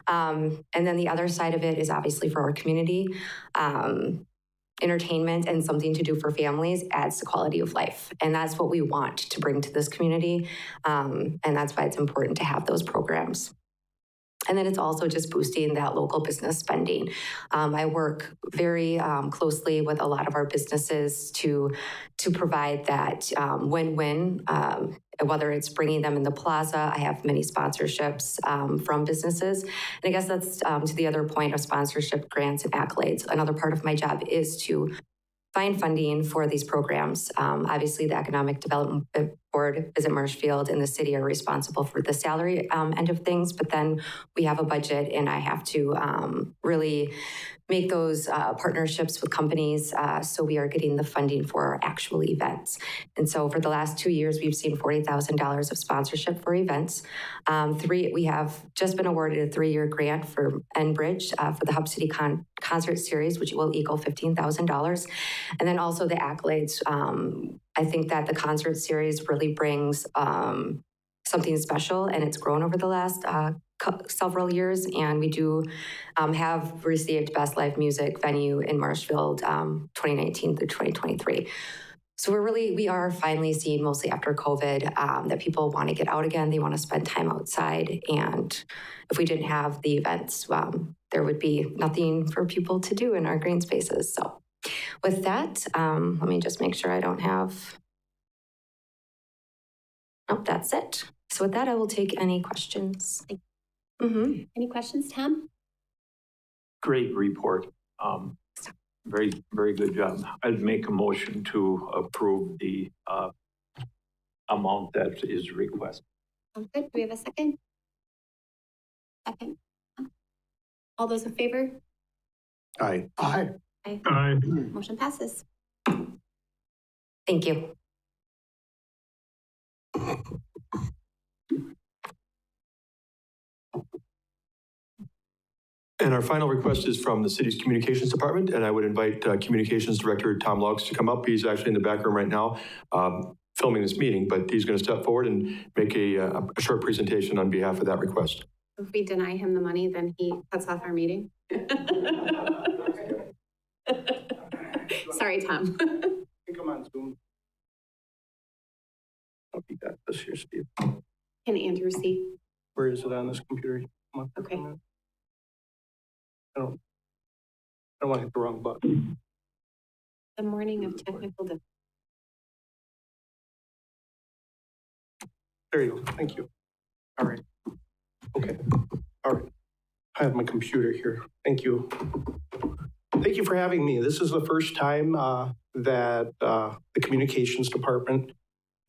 And then the other side of it is obviously for our community. Entertainment and something to do for families adds to quality of life. And that's what we want to bring to this community. And that's why it's important to have those programs. And then it's also just boosting that local business spending. I work very closely with a lot of our businesses to provide that win-win, whether it's bringing them in the plaza. I have many sponsorships from businesses. And I guess that's to the other point of sponsorship grants and accolades. Another part of my job is to find funding for these programs. Obviously, the Economic Development Board, Visit Marshfield, and the city are responsible for the salary end of things, but then we have a budget, and I have to really make those partnerships with companies so we are getting the funding for our actual events. And so for the last 2 years, we've seen $40,000 of sponsorship for events. We have just been awarded a 3-year grant for Enbridge for the Hub City Concert Series, which will equal $15,000. And then also the accolades. I think that the concert series really brings something special, and it's grown over the last several years, and we do have received Best Live Music Venue in Marshfield 2019 through 2023. So we are finally seeing, mostly after COVID, that people want to get out again. They want to spend time outside, and if we didn't have the events, there would be nothing for people to do in our green spaces. So with that, let me just make sure I don't have... Oh, that's it. So with that, I will take any questions. Any questions, Tom? Great report. Very, very good job. I'd make a motion to approve the amount that is requested. Sounds good. Do we have a second? Second. All those in favor? Aye. Aye. Aye. Motion passes. Thank you. And our final request is from the city's communications department, and I would invite communications director Tom Laux to come up. He's actually in the back room right now filming this meeting, but he's going to step forward and make a short presentation on behalf of that request. If we deny him the money, then he cuts off our meeting. Sorry, Tom. Come on, Zoom. Oh, you got this here, Steve. Can Andrew see? Where is it on this computer? Come on. Okay. I don't want to hit the wrong button. The morning of technical difficulty. There you go. Thank you. All right. Okay. All right. I have my computer here. Thank you. Thank you for having me. This is the first time that the communications department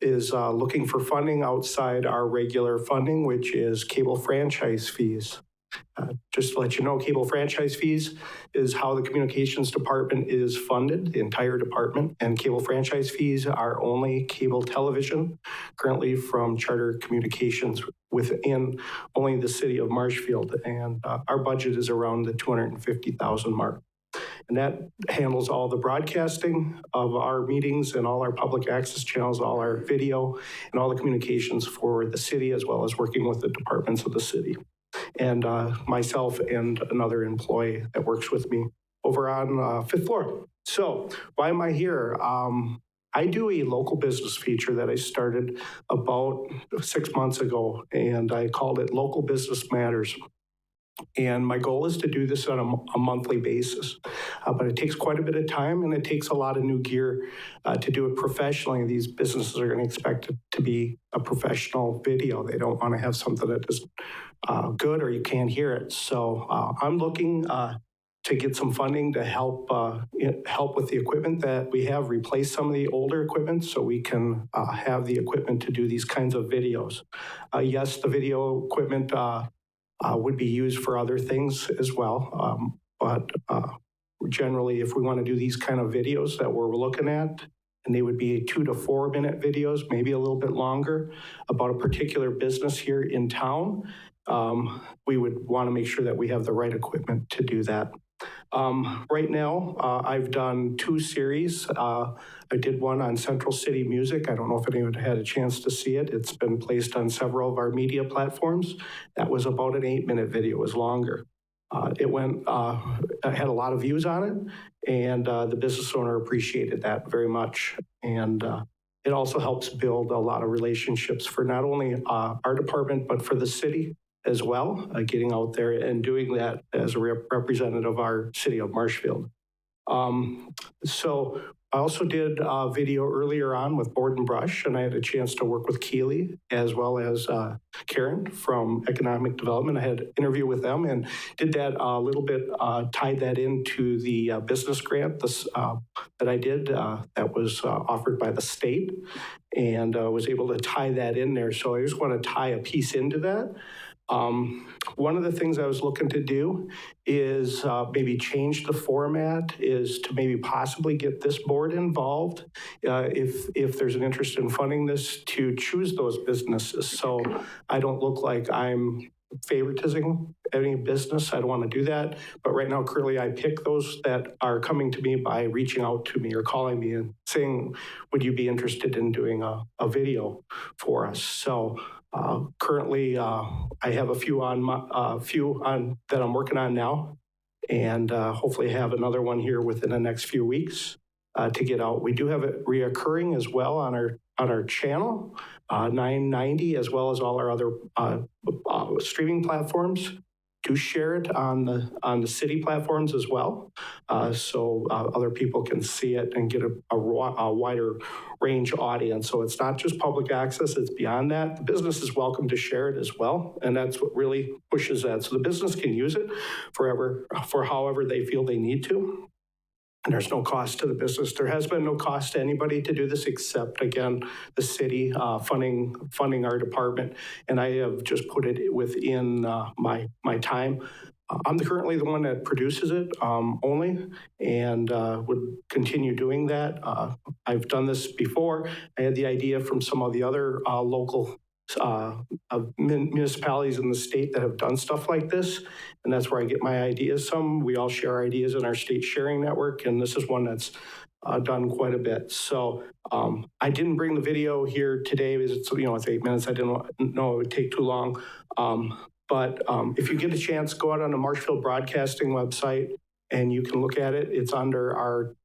is looking for funding outside our regular funding, which is cable franchise fees. Just to let you know, cable franchise fees is how the communications department is funded, the entire department, and cable franchise fees are only cable television, currently from Charter Communications within only the city of Marshfield, and our budget is around the $250,000 mark. And that handles all the broadcasting of our meetings and all our public access channels, all our video, and all the communications for the city, as well as working with the departments of the city. And myself and another employee that works with me over on 5th floor. So why am I here? I do a local business feature that I started about 6 months ago, and I called it Local Business Matters. And my goal is to do this on a monthly basis. But it takes quite a bit of time and it takes a lot of new gear to do it professionally. These businesses are going to expect it to be a professional video. They don't want to have something that is good or you can't hear it. So I'm looking to get some funding to help with the equipment that we have, replace some of the older equipment so we can have the equipment to do these kinds of videos. Yes, the video equipment would be used for other things as well. But generally, if we want to do these kind of videos that we're looking at, and they would be 2 to 4 minute videos, maybe a little bit longer, about a particular business here in town, we would want to make sure that we have the right equipment to do that. Right now, I've done 2 series. I did one on Central City music. I don't know if anyone had a chance to see it. It's been placed on several of our media platforms. That was about an 8-minute video. It was longer. It had a lot of views on it, and the business owner appreciated that very much. And it also helps build a lot of relationships for not only our department, but for the city as well, getting out there and doing that as a representative of our city of Marshfield. So I also did a video earlier on with Board and Brush, and I had a chance to work with Keely as well as Karen from Economic Development. I had an interview with them and did that a little bit, tied that into the business grant that I did that was offered by the state, and was able to tie that in there. So I just want to tie a piece into that. One of the things I was looking to do is maybe change the format, is to maybe possibly get this board involved if there's an interest in funding this, to choose those businesses. So I don't look like I'm favoritizing any business. I don't want to do that. But right now, currently, I pick those that are coming to me by reaching out to me or calling me and saying, would you be interested in doing a video for us? So currently, I have a few on that I'm working on now, and hopefully have another one here within the next few weeks to get out. We do have it reoccurring as well on our channel, 990, as well as all our other streaming platforms. Do share it on the city platforms as well, so other people can see it and get a wider range audience. So it's not just public access, it's beyond that. The business is welcome to share it as well, and that's what really pushes that. So the business can use it for however they feel they need to. And there's no cost to the business. There has been no cost to anybody to do this except, again, the city funding our department. And I have just put it within my time. I'm currently the one that produces it only, and would continue doing that. I've done this before. I had the idea from some of the other local municipalities in the state that have done stuff like this, and that's where I get my ideas. We all share ideas in our state sharing network, and this is one that's done quite a bit. So I didn't bring the video here today because it's 8 minutes. I didn't know it would take too long. But if you get a chance, go out on the Marshfield Broadcasting website and you can look at it. It's under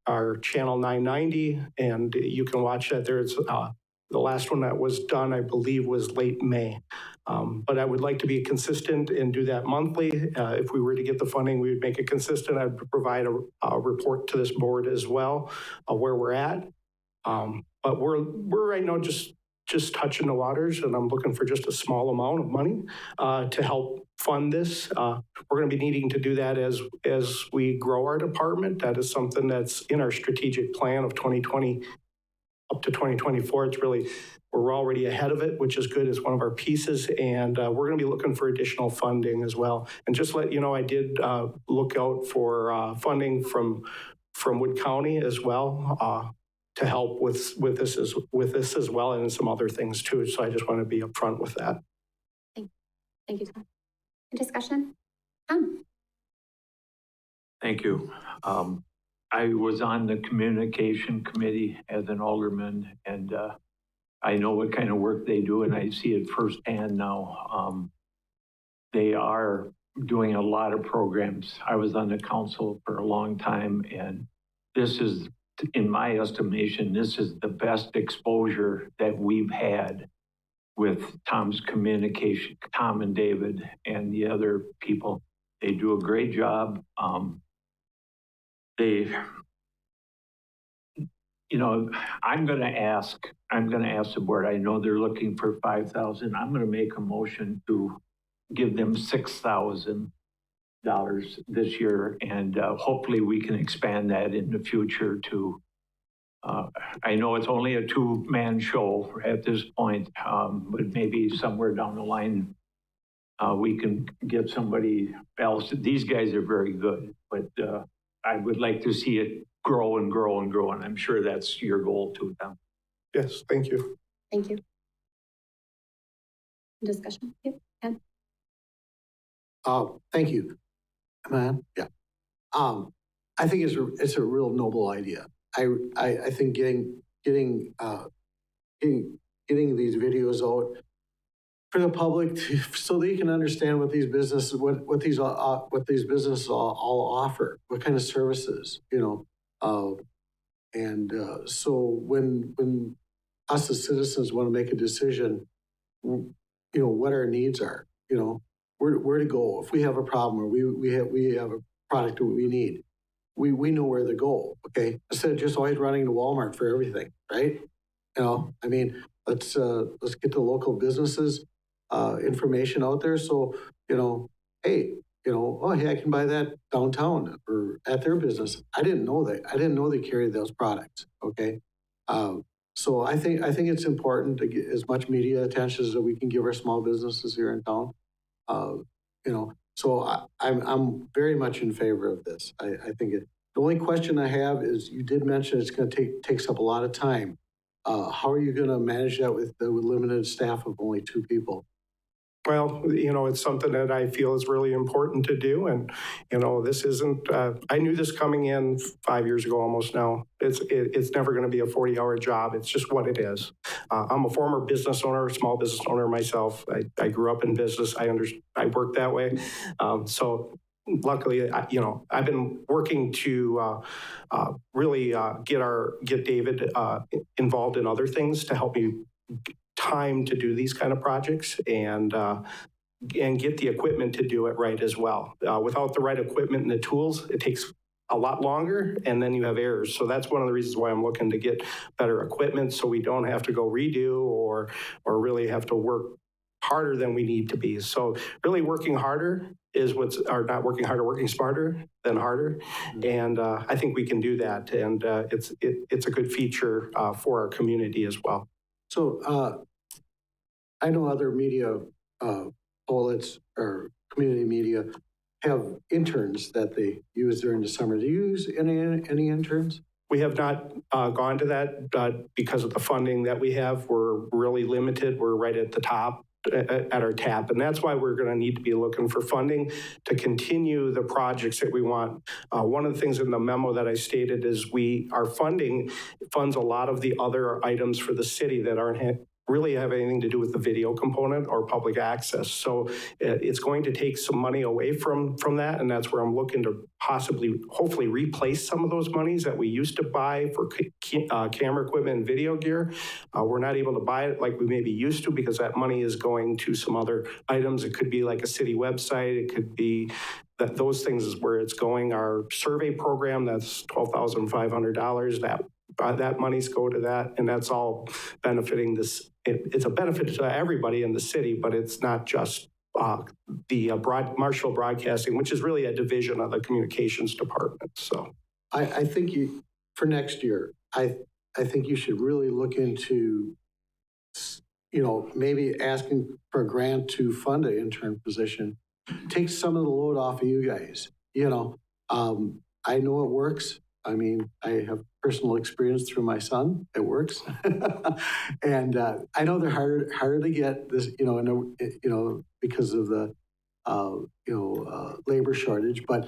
our channel 990, and you can watch that there. It's the last one that was done, I believe, was late May. But I would like to be consistent and do that monthly. If we were to get the funding, we would make it consistent. I'd provide a report to this board as well, where we're at. But we're right now just touching the waters, and I'm looking for just a small amount of money to help fund this. We're going to be needing to do that as we grow our department. That is something that's in our strategic plan of 2020 up to 2024. We're already ahead of it, which is good. It's one of our pieces, and we're going to be looking for additional funding as well. And just to let you know, I did look out for funding from Wood County as well to help with this as well, and some other things too. So I just want to be upfront with that. Thank you, Tom. Discussion? Tom? Thank you. I was on the communication committee as an alderman, and I know what kind of work they do, and I see it firsthand now. They are doing a lot of programs. I was on the council for a long time, and this is, in my estimation, this is the best exposure that we've had with Tom's communication, Tom and David and the other people. They do a great job. They, you know, I'm going to ask the board. I know they're looking for 5,000. I'm going to make a motion to give them $6,000 this year, and hopefully we can expand that in the future to. I know it's only a two-man show at this point, but maybe somewhere down the line we can get somebody else. These guys are very good, but I would like to see it grow and grow and grow, and I'm sure that's your goal too, Tom. Yes, thank you. Thank you. Discussion? Yep, Ken? Thank you. Am I on? Yeah. I think it's a real noble idea. I think getting these videos out for the public so they can understand what these businesses what these businesses all offer, what kind of services, so when us as citizens want to make a decision, what our needs are, where to go if we have a problem or we have a product that we need. We know where to go, okay? Instead of just always running to Walmart for everything, right? Let's get the local businesses information out there. So, hey, I can buy that downtown or at their business. I didn't know that. I didn't know they carried those products, okay? So I think it's important to get as much media attention as we can give our small businesses here in town. So I'm very much in favor of this. I think the only question I have is, you did mention it's going to takes up a lot of time. How are you going to manage that with limited staff of only 2 people? Well, it's something that I feel is really important to do. And, this isn't, I knew this coming in 5 years ago almost now. It's never going to be a 40-hour job. It's just what it is. I'm a former business owner, small business owner myself. I grew up in business. I work that way. So luckily, I've been working to really get David involved in other things to help me time to do these kind of projects and get the equipment to do it right as well. Without the right equipment and the tools, it takes a lot longer, and then you have errors. So that's one of the reasons why I'm looking to get better equipment, so we don't have to go redo or really have to work harder than we need to be. So really working harder is not working harder, working smarter than harder. And I think we can do that. And it's a good feature for our community as well. So I know other media outlets or community media have interns that they use during the summer. Do you use any interns? We have not gone to that because of the funding that we have. We're really limited. We're right at the top at our tap. And that's why we're going to need to be looking for funding to continue the projects that we want. One of the things in the memo that I stated is our funding funds a lot of the other items for the city that aren't really have anything to do with the video component or public access. So it's going to take some money away from that, and that's where I'm looking to hopefully replace some of those monies that we used to buy for camera equipment and video gear. We're not able to buy it like we maybe used to because that money is going to some other items. It could be like a city website. It could be those things is where it's going. Our survey program, that's $12,500. That money's go to that, and that's all benefiting this. It's a benefit to everybody in the city, but it's not just the Marshfield Broadcasting, which is really a division of the communications department. So I think for next year, I think you should really look into, maybe asking for a grant to fund an intern position. Take some of the load off of you guys. I know it works. I mean, I have personal experience through my son. It works. And I know they're harder to get this, because of the, labor shortage. But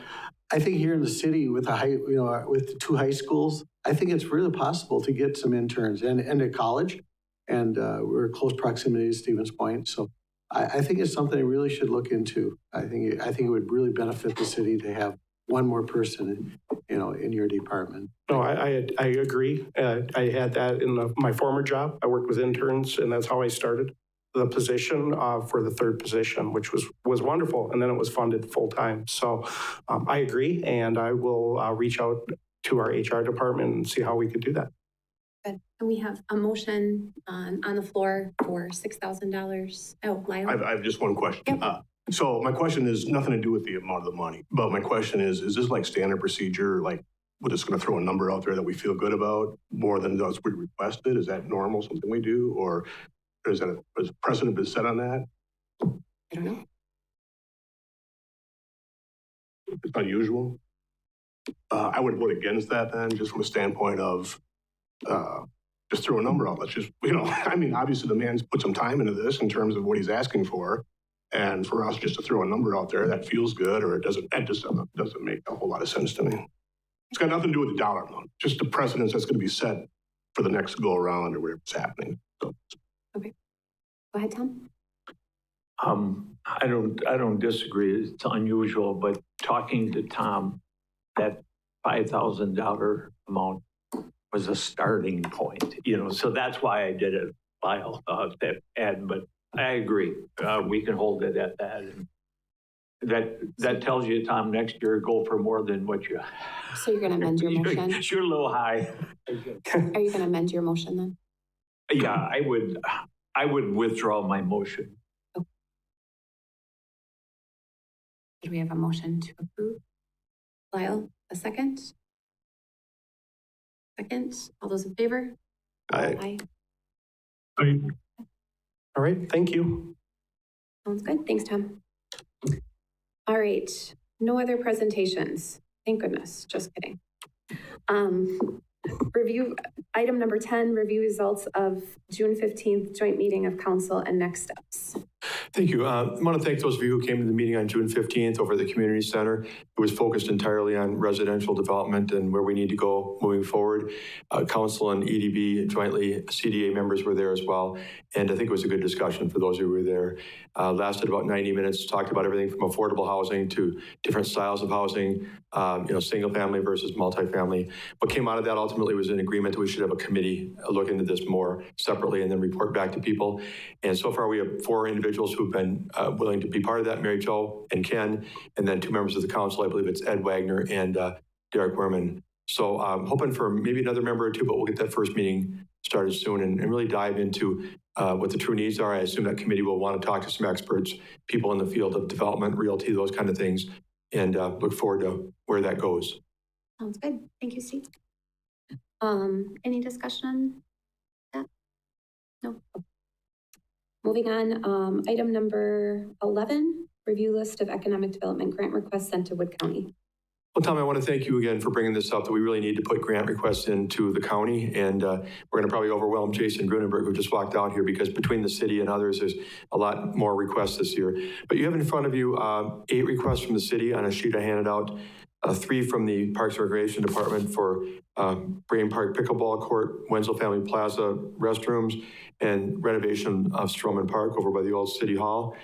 I think here in the city with with the 2 high schools, I think it's really possible to get some interns and at college. And we're in close proximity to Stevens Point. So I think it's something I really should look into. I think it would really benefit the city to have one more person, in your department. No, I agree. I had that in my former job. I worked with interns, and that's how I started. the position for the third position, which was wonderful. And then it was funded full time. So I agree, and I will reach out to our HR department and see how we could do that. Good. And we have a motion on the floor for $6,000. Oh, Lyle? I have just one question. Yep. So my question is nothing to do with the amount of the money, but my question is this like standard procedure? Like, we're just going to throw a number out there that we feel good about more than those we requested? Is that normal, something we do? Or is that has precedent been set on that? I don't know. It's unusual. I would vote against that then, just from a standpoint of just throw a number out. Let's just, I mean, obviously the man's put some time into this in terms of what he's asking for. And for us just to throw a number out there that feels good, or that just doesn't make a whole lot of sense to me. It's got nothing to do with the dollar amount, just the precedence that's going to be set for the next go around or whatever's happening. So. Okay. Go ahead, Tom. I don't disagree. It's unusual, but talking to Tom, that $5,000 amount was a starting point, so that's why I did it, Lyle, Ed, but I agree. We can hold it at that. And that tells you, Tom, next year, go for more than what you. So you're going to amend your motion? You're a little high. Are you going to amend your motion then? Yeah, I would withdraw my motion. Okay. Do we have a motion to approve? Lyle, a second? Second. All those in favor? Aye. Aye. All right, thank you. Sounds good. Thanks, Tom. All right, no other presentations. Thank goodness, just kidding. Review, item number 10, review results of June 15th joint meeting of council and next steps. Thank you. I want to thank those of you who came to the meeting on June 15th over at the community center. It was focused entirely on residential development and where we need to go moving forward. Council and EDB jointly, CDA members were there as well. And I think it was a good discussion for those who were there. Lasted about 90 minutes, talked about everything from affordable housing to different styles of housing, single family versus multifamily. What came out of that ultimately was an agreement that we should have a committee look into this more separately and then report back to people. And so far we have 4 individuals who've been willing to be part of that, Mary Jo and Ken, and then 2 members of the council. I believe it's Ed Wagner and Derek Werman. So I'm hoping for maybe another member or 2, but we'll get that first meeting started soon and really dive into what the true needs are. I assume that committee will want to talk to some experts, people in the field of development, realty, those kind of things, and look forward to where that goes. Sounds good. Thank you, Steve. Any discussion? No. Moving on, item number 11, review list of economic development grant requests sent to Wood County. Well, Tom, I want to thank you again for bringing this up, that we really need to put grant requests into the county. And we're going to probably overwhelm Jason Grunenberg, who just walked out here, because between the city and others, there's a lot more requests this year. But you have in front of you 8 requests from the city on a sheet I handed out, 3 from the Parks and Recreation Department for Brain Park Pickleball Court, Wenzel Family Plaza restrooms, and renovation of Stroman Park over by the old City Hall.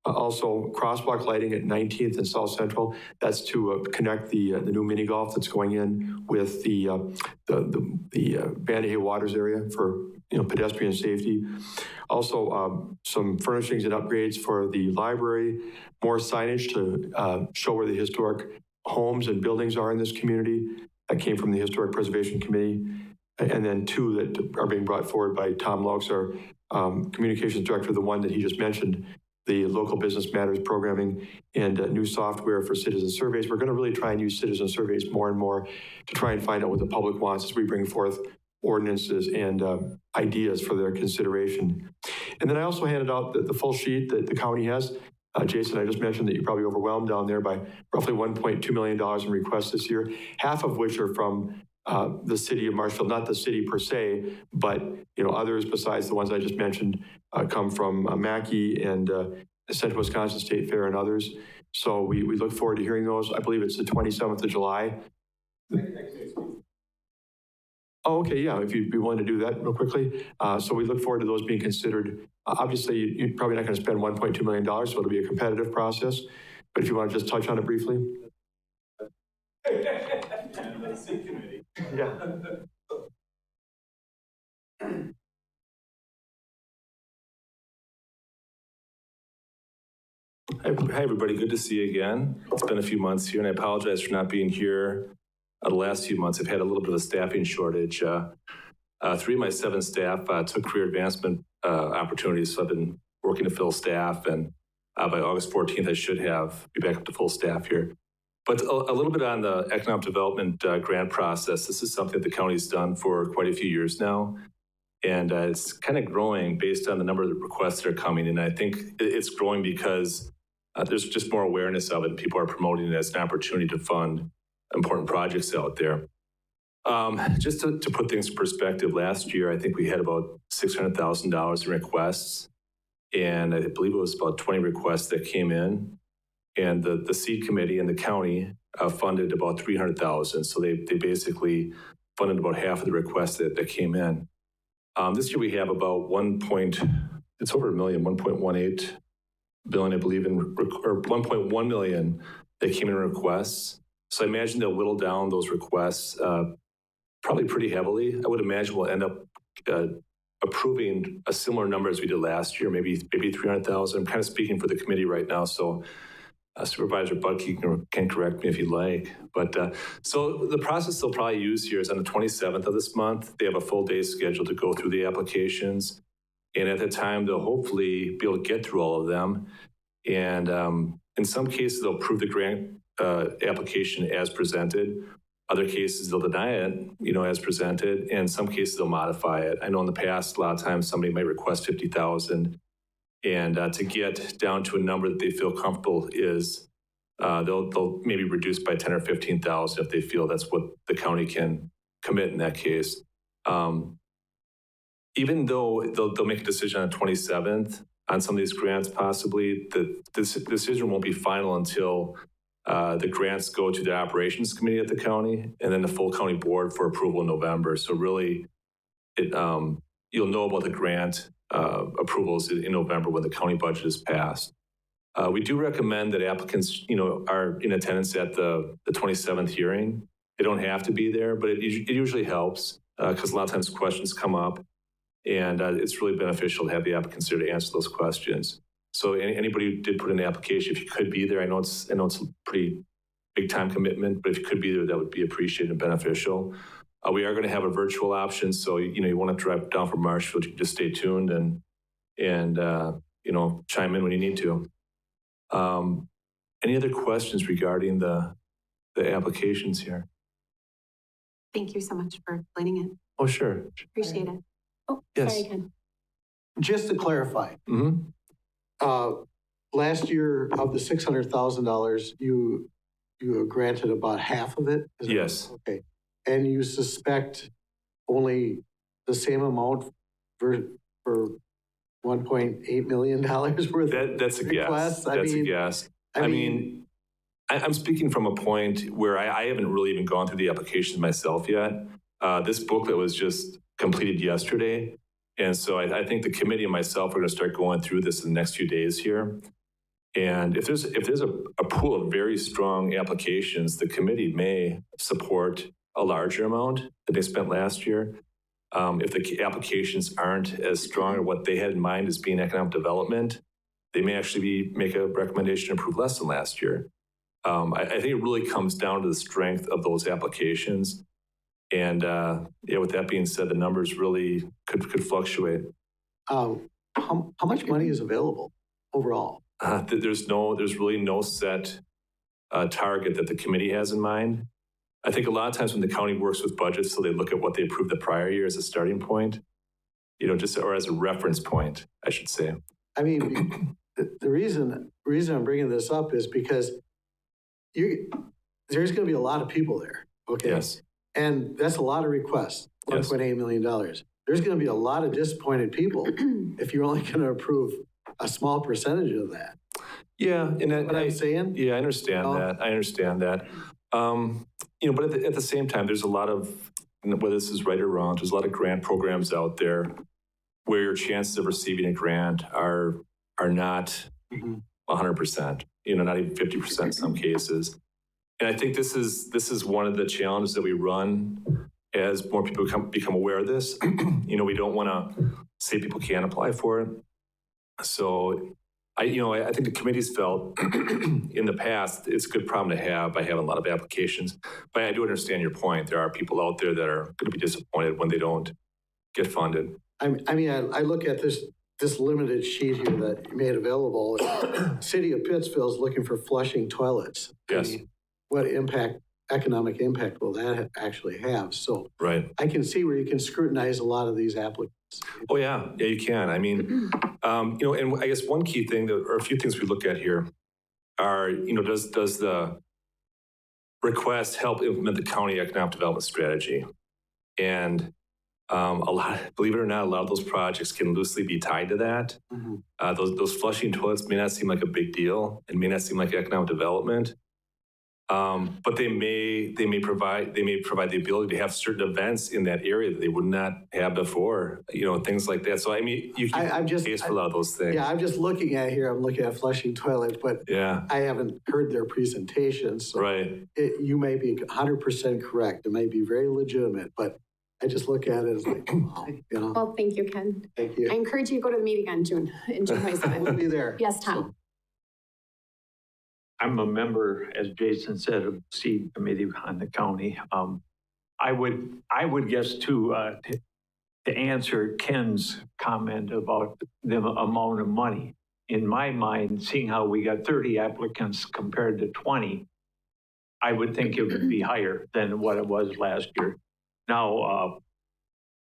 Also, crosswalk lighting at 19th and South Central. That's to connect the new mini golf that's going in with the Bandy Hay Waters area for pedestrian safety. Also, some furnishings and upgrades for the library. More signage to show where the historic homes and buildings are in this community. That came from the Historic Preservation Committee. And then 2 that are being brought forward by Tom Laux, our communications director, the one that he just mentioned, the Local Business Matters programming, and new software for citizen surveys. We're going to really try and use citizen surveys more and more to try and find out what the public wants as we bring forth ordinances and ideas for their consideration. And then I also handed out the full sheet that the county has. Jason, I just mentioned that you're probably overwhelmed down there by roughly $1.2 million in requests this year, half of which are from the city of Marshfield, not the city per se, but others besides the ones I just mentioned come from Mackey and Central Wisconsin State Fair and others. So we look forward to hearing those. I believe it's the 27th of July. Oh, okay, yeah, if you'd be willing to do that real quickly. So we look forward to those being considered. Obviously, you're probably not going to spend $1.2 million, so it'll be a competitive process. But if you want to just touch on it briefly. Yeah. Hi, everybody. Good to see you again. It's been a few months here, and I apologize for not being here the last few months. I've had a little bit of a staffing shortage. 3 of my 7 staff took career advancement opportunities, so I've been working to fill staff, and by August 14th, I should be back up to full staff here. But a little bit on the economic development grant process. This is something that the county's done for quite a few years now. And it's kind of growing based on the number of requests that are coming. And I think it's growing because there's just more awareness of it, and people are promoting it as an opportunity to fund important projects out there. Just to put things in perspective, last year, I think we had about $600,000 in requests. And I believe it was about 20 requests that came in. And the seed committee and the county funded about $300,000. So they basically funded about half of the requests that came in. This year we have about it's over $1 million, 1.18 billion, I believe, or 1.1 million that came in requests. So I imagine they'll whittle down those requests probably pretty heavily. I would imagine we'll end up approving a similar number as we did last year, maybe 300,000. I'm kind of speaking for the committee right now, so Supervisor Budke can correct me if you'd like. But so the process they'll probably use here is on the 27th of this month. They have a full day scheduled to go through the applications. And at that time, they'll hopefully be able to get through all of them. And in some cases, they'll approve the grant application as presented. Other cases, they'll deny it, as presented. And in some cases, they'll modify it. I know in the past, a lot of times somebody might request 50,000. And to get down to a number that they feel comfortable is they'll maybe reduce by 10 or 15,000 if they feel that's what the county can commit in that case. Even though they'll make a decision on the 27th on some of these grants, possibly, the decision won't be final until the grants go to the operations committee at the county and then the full county board for approval in November. So really, you'll know about the grant approvals in November when the county budget is passed. We do recommend that applicants, are in attendance at the 27th hearing. They don't have to be there, but it usually helps because a lot of times questions come up, and it's really beneficial to have the applicants there to answer those questions. So anybody who did put in an application, if you could be there, I know it's a pretty big time commitment, but if you could be there, that would be appreciated and beneficial. We are going to have a virtual option, so you want to drive down from Marshfield, you can just stay tuned and chime in when you need to. Any other questions regarding the applications here? Thank you so much for explaining it. Oh, sure. Appreciate it. Oh, yes. Sorry, Ken. Just to clarify, last year of the $600,000, you granted about half of it? Yes. Okay. And you suspect only the same amount for $1.8 million worth That's a requests? guess. That's a guess. I mean, I'm speaking from a point where I haven't really even gone through the application myself yet. This booklet was just completed yesterday. And so I think the committee and myself are going to start going through this in the next few days here. And if there's a pool of very strong applications, the committee may support a larger amount that they spent last year. If the applications aren't as strong or what they had in mind as being economic development, they may actually make a recommendation to approve less than last year. I think it really comes down to the strength of those applications. And with that being said, the numbers really could fluctuate. How much money is available overall? There's really no set target that the committee has in mind. I think a lot of times when the county works with budgets, so they look at what they approved the prior year as a starting point, or as a reference point, I should say. I mean, the reason I'm bringing this up is because there's going to be a lot of people there. Okay. Yes. And that's a lot of requests, $1.8 million. There's going to be a lot of disappointed people if you're only going to approve a small percentage of that. Yeah. And what I'm saying? Yeah, I understand that. But at the same time, there's a lot of, whether this is right or wrong, there's a lot of grant programs out there where your chances of receiving a grant are not 100%, not even 50% in some cases. And I think this is one of the challenges that we run as more people become aware of this. We don't want to say people can't apply for it. So I think the committee's felt in the past, it's a good problem to have by having a lot of applications. But I do understand your point. There are people out there that are going to be disappointed when they don't get funded. I look at this limited sheet here that you made available. City of Pittsville is looking for flushing toilets. Yes. What economic impact will that actually have? So right. I can see where you can scrutinize a lot of these applicants. Oh, yeah, you can. I mean, and I guess one key thing or a few things we look at here are, does the request help implement the county economic development strategy? And believe it or not, a lot of those projects can loosely be tied to that. Mm-hmm. Those flushing toilets may not seem like a big deal and may not seem like economic development. But they may provide the ability to have certain events in that area that they would not have before, things like that. So I mean, you can case for a lot of those things. Yeah, I'm just looking at here. I'm looking at flushing toilets, but yeah, I haven't heard their presentations. So right. You may be 100% correct. It may be very legitimate, but I just look at it as like, wow, Well, thank you, Ken. Thank you. I encourage you to go to the meeting on June 27th. We'll be there. Yes, Tom. So. I'm a member, as Jason said, of the seed committee on the county. I would guess to answer Ken's comment about the amount of money. In my mind, seeing how we got 30 applicants compared to 20, I would think it would be higher than what it was last year. Now,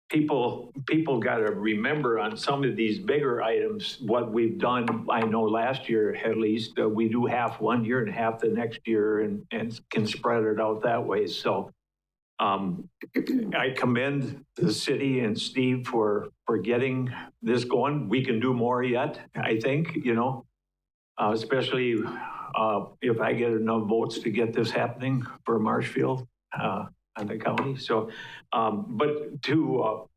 people got to remember on some of these bigger items what we've done. I know last year at least we do half one year and half the next year and can spread it out that way. So I commend the city and Steve for getting this going. We can do more yet, I think, especially if I get enough votes to get this happening for Marshfield. And the county. So, but to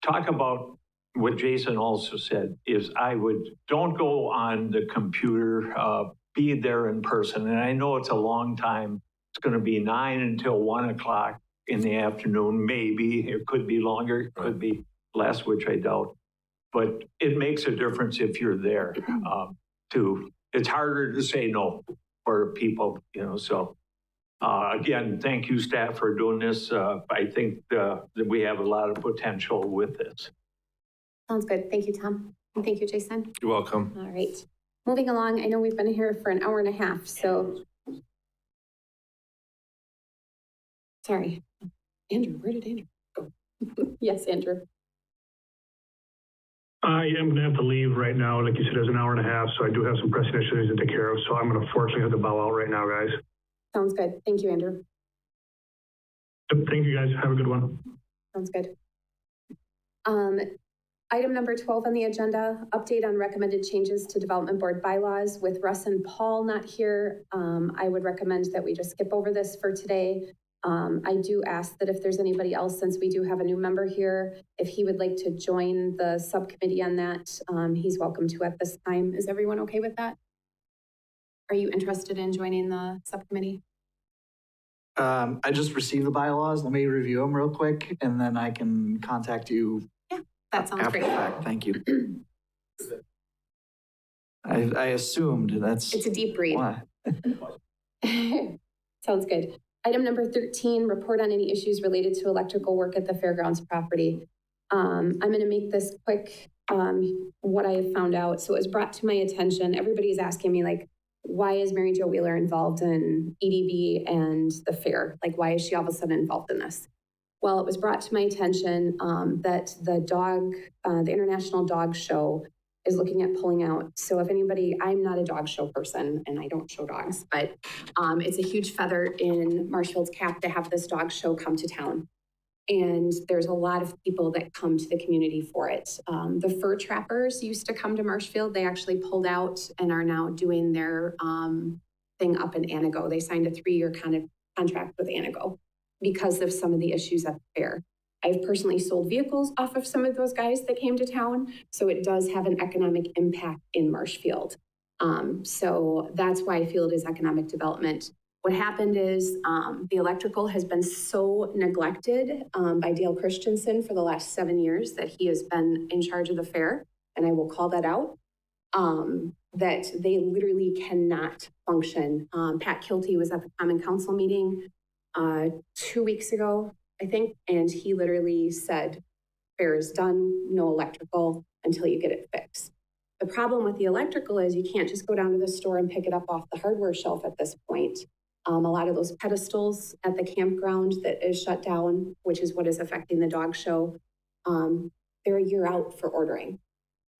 talk about what Jason also said is don't go on the computer, be there in person. And I know it's a long time. It's going to be 9 until 1 o'clock in the afternoon, maybe. It could be longer, it could be less, which I doubt. But it makes a difference if you're there. It's harder to say no for people, so. Again, thank you, staff, for doing this. I think that we have a lot of potential with this. Sounds good. Thank you, Tom. And thank you, Jason. You're welcome. All right. Moving along, I know we've been here for an hour and a half, so. Sorry. Andrew, where did Andrew go? Yes, Andrew. I am going to have to leave right now. Like you said, there's an hour and a half, so I do have some pressing issues to take care of. So I'm going to fortunately have to bow out right now, guys. Sounds good. Thank you, Andrew. Thank you, guys. Have a good one. Sounds good. Item number 12 on the agenda, update on recommended changes to development board bylaws. With Russ and Paul not here, I would recommend that we just skip over this for today. I do ask that if there's anybody else, since we do have a new member here, if he would like to join the subcommittee on that, he's welcome to at this time. Is everyone okay with that? Are you interested in joining the subcommittee? I just received the bylaws. Let me review them real quick, and then I can contact you. Yeah, that sounds after great. the fact. Thank you. I assumed that's... It's a deep read. Why? Sounds good. Item number 13, report on any issues related to electrical work at the fairgrounds property. I'm going to make this quick, what I have found out. So it was brought to my attention. Everybody's asking me, like, why is Mary Jo Wheeler involved in EDB and the fair? Like, why is she all of a sudden involved in this? Well, it was brought to my attention that the International Dog Show is looking at pulling out. So if anybody, I'm not a dog show person and I don't show dogs, but it's a huge feather in Marshfield's cap to have this dog show come to town. And there's a lot of people that come to the community for it. The fur trappers used to come to Marshfield. They actually pulled out and are now doing their thing up in Anago. They signed a 3-year contract with Anago because of some of the issues at the fair. I've personally sold vehicles off of some of those guys that came to town. So it does have an economic impact in Marshfield. So that's why I feel it is economic development. What happened is the electrical has been so neglected by Dale Christensen for the last 7 years that he has been in charge of the fair, and I will call that out. that they literally cannot function. Pat Kilty was at the Common Council meeting 2 weeks ago, I think, and he literally said, fair is done, no electrical until you get it fixed. The problem with the electrical is you can't just go down to the store and pick it up off the hardware shelf at this point. A lot of those pedestals at the campground that is shut down, which is what is affecting the dog show, they're a year out for ordering.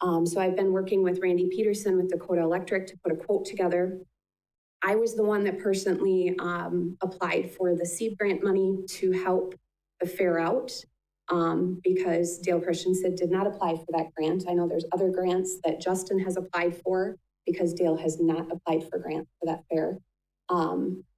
So I've been working with Randy Peterson with Dakota Electric to put a quote together. I was the one that personally applied for the seed grant money to help the fair out because Dale Christensen did not apply for that grant. I know there's other grants that Justin has applied for because Dale has not applied for grants for that fair.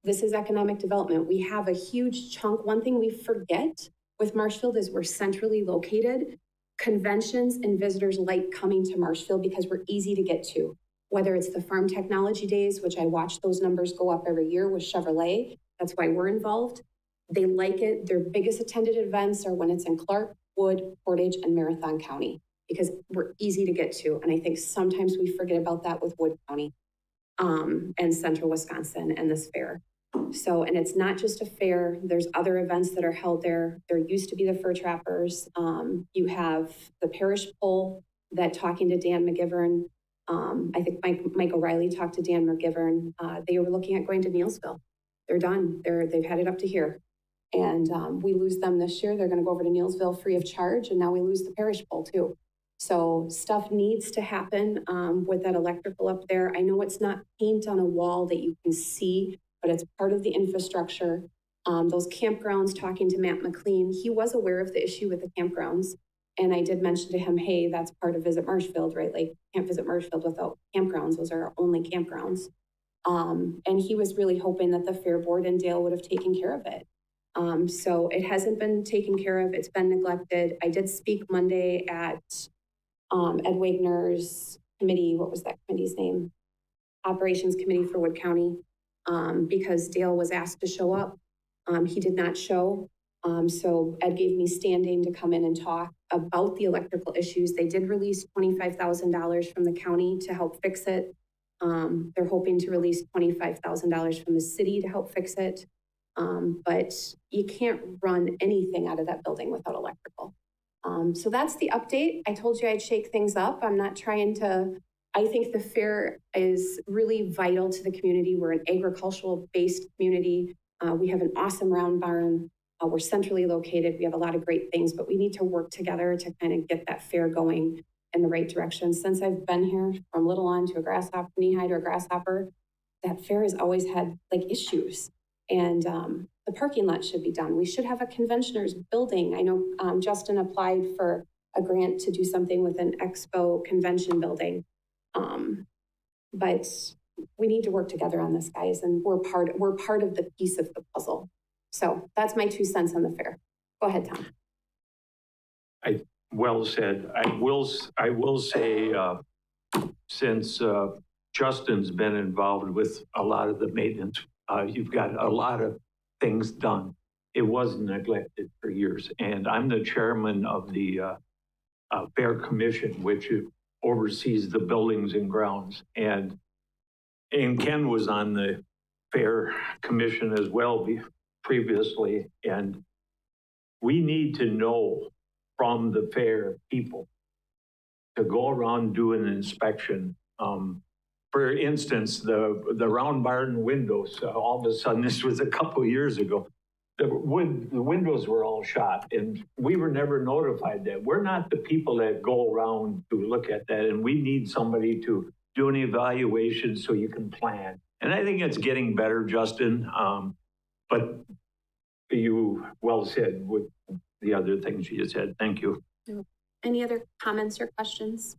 This is economic development. We have a huge chunk. One thing we forget with Marshfield is we're centrally located. Conventions and visitors like coming to Marshfield because we're easy to get to. Whether it's the Farm Technology Days, which I watch those numbers go up every year with Chevrolet, that's why we're involved. They like it. Their biggest attended events are when it's in Clark, Wood, Portage, and Marathon County because we're easy to get to. And I think sometimes we forget about that with Wood County and Central Wisconsin and this fair. So, and it's not just a fair, there's other events that are held there. There used to be the fur trappers. You have the parish poll that talking to Dan McGivern, I think Mike O'Reilly talked to Dan McGivern. They were looking at going to Neilsville. They're done. They've had it up to here. And we lose them this year. They're going to go over to Neilsville free of charge. And now we lose the parish poll too. So stuff needs to happen with that electrical up there. I know it's not paint on a wall that you can see, but it's part of the infrastructure. Those campgrounds, talking to Matt McLean, he was aware of the issue with the campgrounds. And I did mention to him, hey, that's part of Visit Marshfield, right? Like, can't visit Marshfield without campgrounds. Those are our only campgrounds. And he was really hoping that the Fair Board and Dale would have taken care of it. So it hasn't been taken care of. It's been neglected. I did speak Monday at Ed Wagner's committee. What was that committee's name? Operations Committee for Wood County. Because Dale was asked to show up. He did not show. So Ed gave me standing to come in and talk about the electrical issues. They did release $25,000 from the county to help fix it. They're hoping to release $25,000 from the city to help fix it. But you can't run anything out of that building without electrical. So that's the update. I told you I'd shake things up. I'm not trying to. I think the fair is really vital to the community. We're an agricultural-based community. We have an awesome round barn. We're centrally located. We have a lot of great things, but we need to work together to kind of get that fair going in the right direction. Since I've been here, from little on to a grasshopper, knee-high to a grasshopper, that fair has always had like issues. And the parking lot should be done. We should have a conventioner's building. I know Justin applied for a grant to do something with an expo convention building. But we need to work together on this, guys, and we're part of the piece of the puzzle. So that's my 2 cents on the fair. Go ahead, Tom. Well said. I will say, since Justin's been involved with a lot of the maintenance, you've got a lot of things done. It was neglected for years. And I'm the chairman of the Fair Commission, which oversees the buildings and grounds. And Ken was on the Fair Commission as well previously. And we need to know from the fair people to go around do an inspection. For instance, the round barn windows, all of a sudden, this was a couple of years ago, the windows were all shot and we were never notified that. We're not the people that go around to look at that, and we need somebody to do an evaluation so you can plan. And I think it's getting better, Justin, but you well said with the other things you said. Thank you. Any other comments or questions?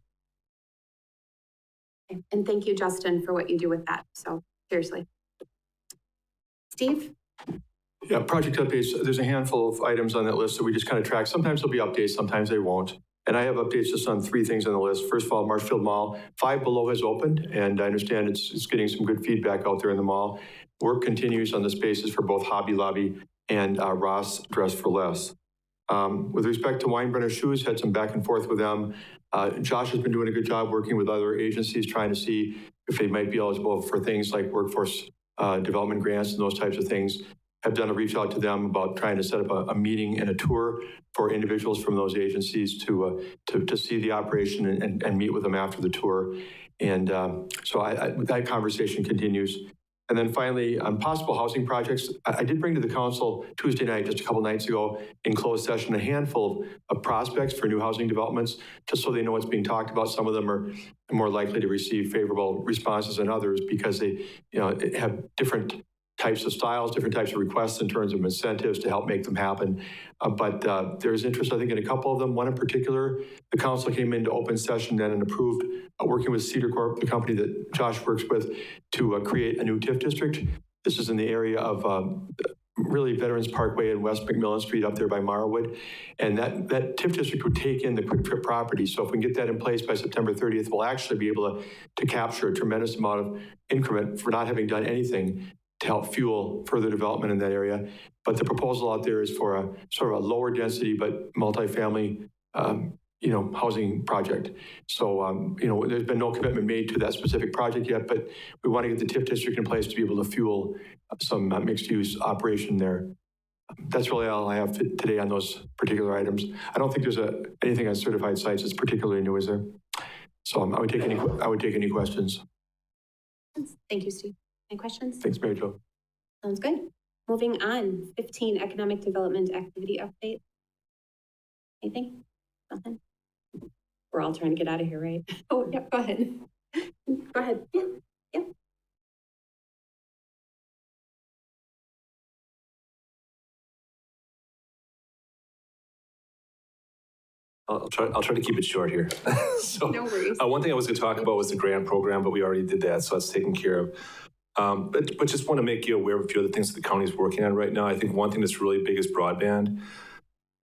Okay. And thank you, Justin, for what you do with that. So seriously. Steve? Yeah, project updates. There's a handful of items on that list that we just kind of track. Sometimes there'll be updates, sometimes they won't. And I have updates just on 3 things on the list. First of all, Marshfield Mall, 5 Below has opened, and I understand it's getting some good feedback out there in the mall. Work continues on the spaces for both Hobby Lobby and Ross Dress for Less. With respect to Weinbrenner Shoes, had some back and forth with them. Josh has been doing a good job working with other agencies, trying to see if they might be eligible for things like workforce development grants and those types of things. Have done a reach out to them about trying to set up a meeting and a tour for individuals from those agencies to see the operation and meet with them after the tour. And so that conversation continues. And then finally, on possible housing projects, I did bring to the council Tuesday night, just a couple nights ago, in closed session, a handful of prospects for new housing developments, just so they know what's being talked about. Some of them are more likely to receive favorable responses than others because they have different types of styles, different types of requests in terms of incentives to help make them happen. But there's interest, I think, in a couple of them. One in particular, the council came into open session then and approved working with Cedar Corp, the company that Josh works with, to create a new TIF district. This is in the area of really Veterans Parkway and West McMillan Street up there by Marwood. And that TIF district would take in the Quick Trip property. So if we can get that in place by September 30th, we'll actually be able to capture a tremendous amount of increment for not having done anything to help fuel further development in that area. But the proposal out there is for a sort of a lower density but multifamily housing project. So, there's been no commitment made to that specific project yet, but we want to get the TIF district in place to be able to fuel some mixed use operation there. That's really all I have today on those particular items. I don't think there's anything on certified sites that's particularly new, is there? So I would take any questions. Thank you, Steve. Any questions? Thanks, Mary Jo. Sounds good. Moving on, 15, economic development activity update. Anything? Nothing? We're all trying to get out of here, right? Oh, yep, go ahead. Go ahead. Yeah. I'll try to keep it short here. So, no worries. One thing I was going to talk about was the grant program, but we already did that, so that's taken care of. But just want to make you aware of a few other things that the county is working on right now. I think one thing that's really big is broadband.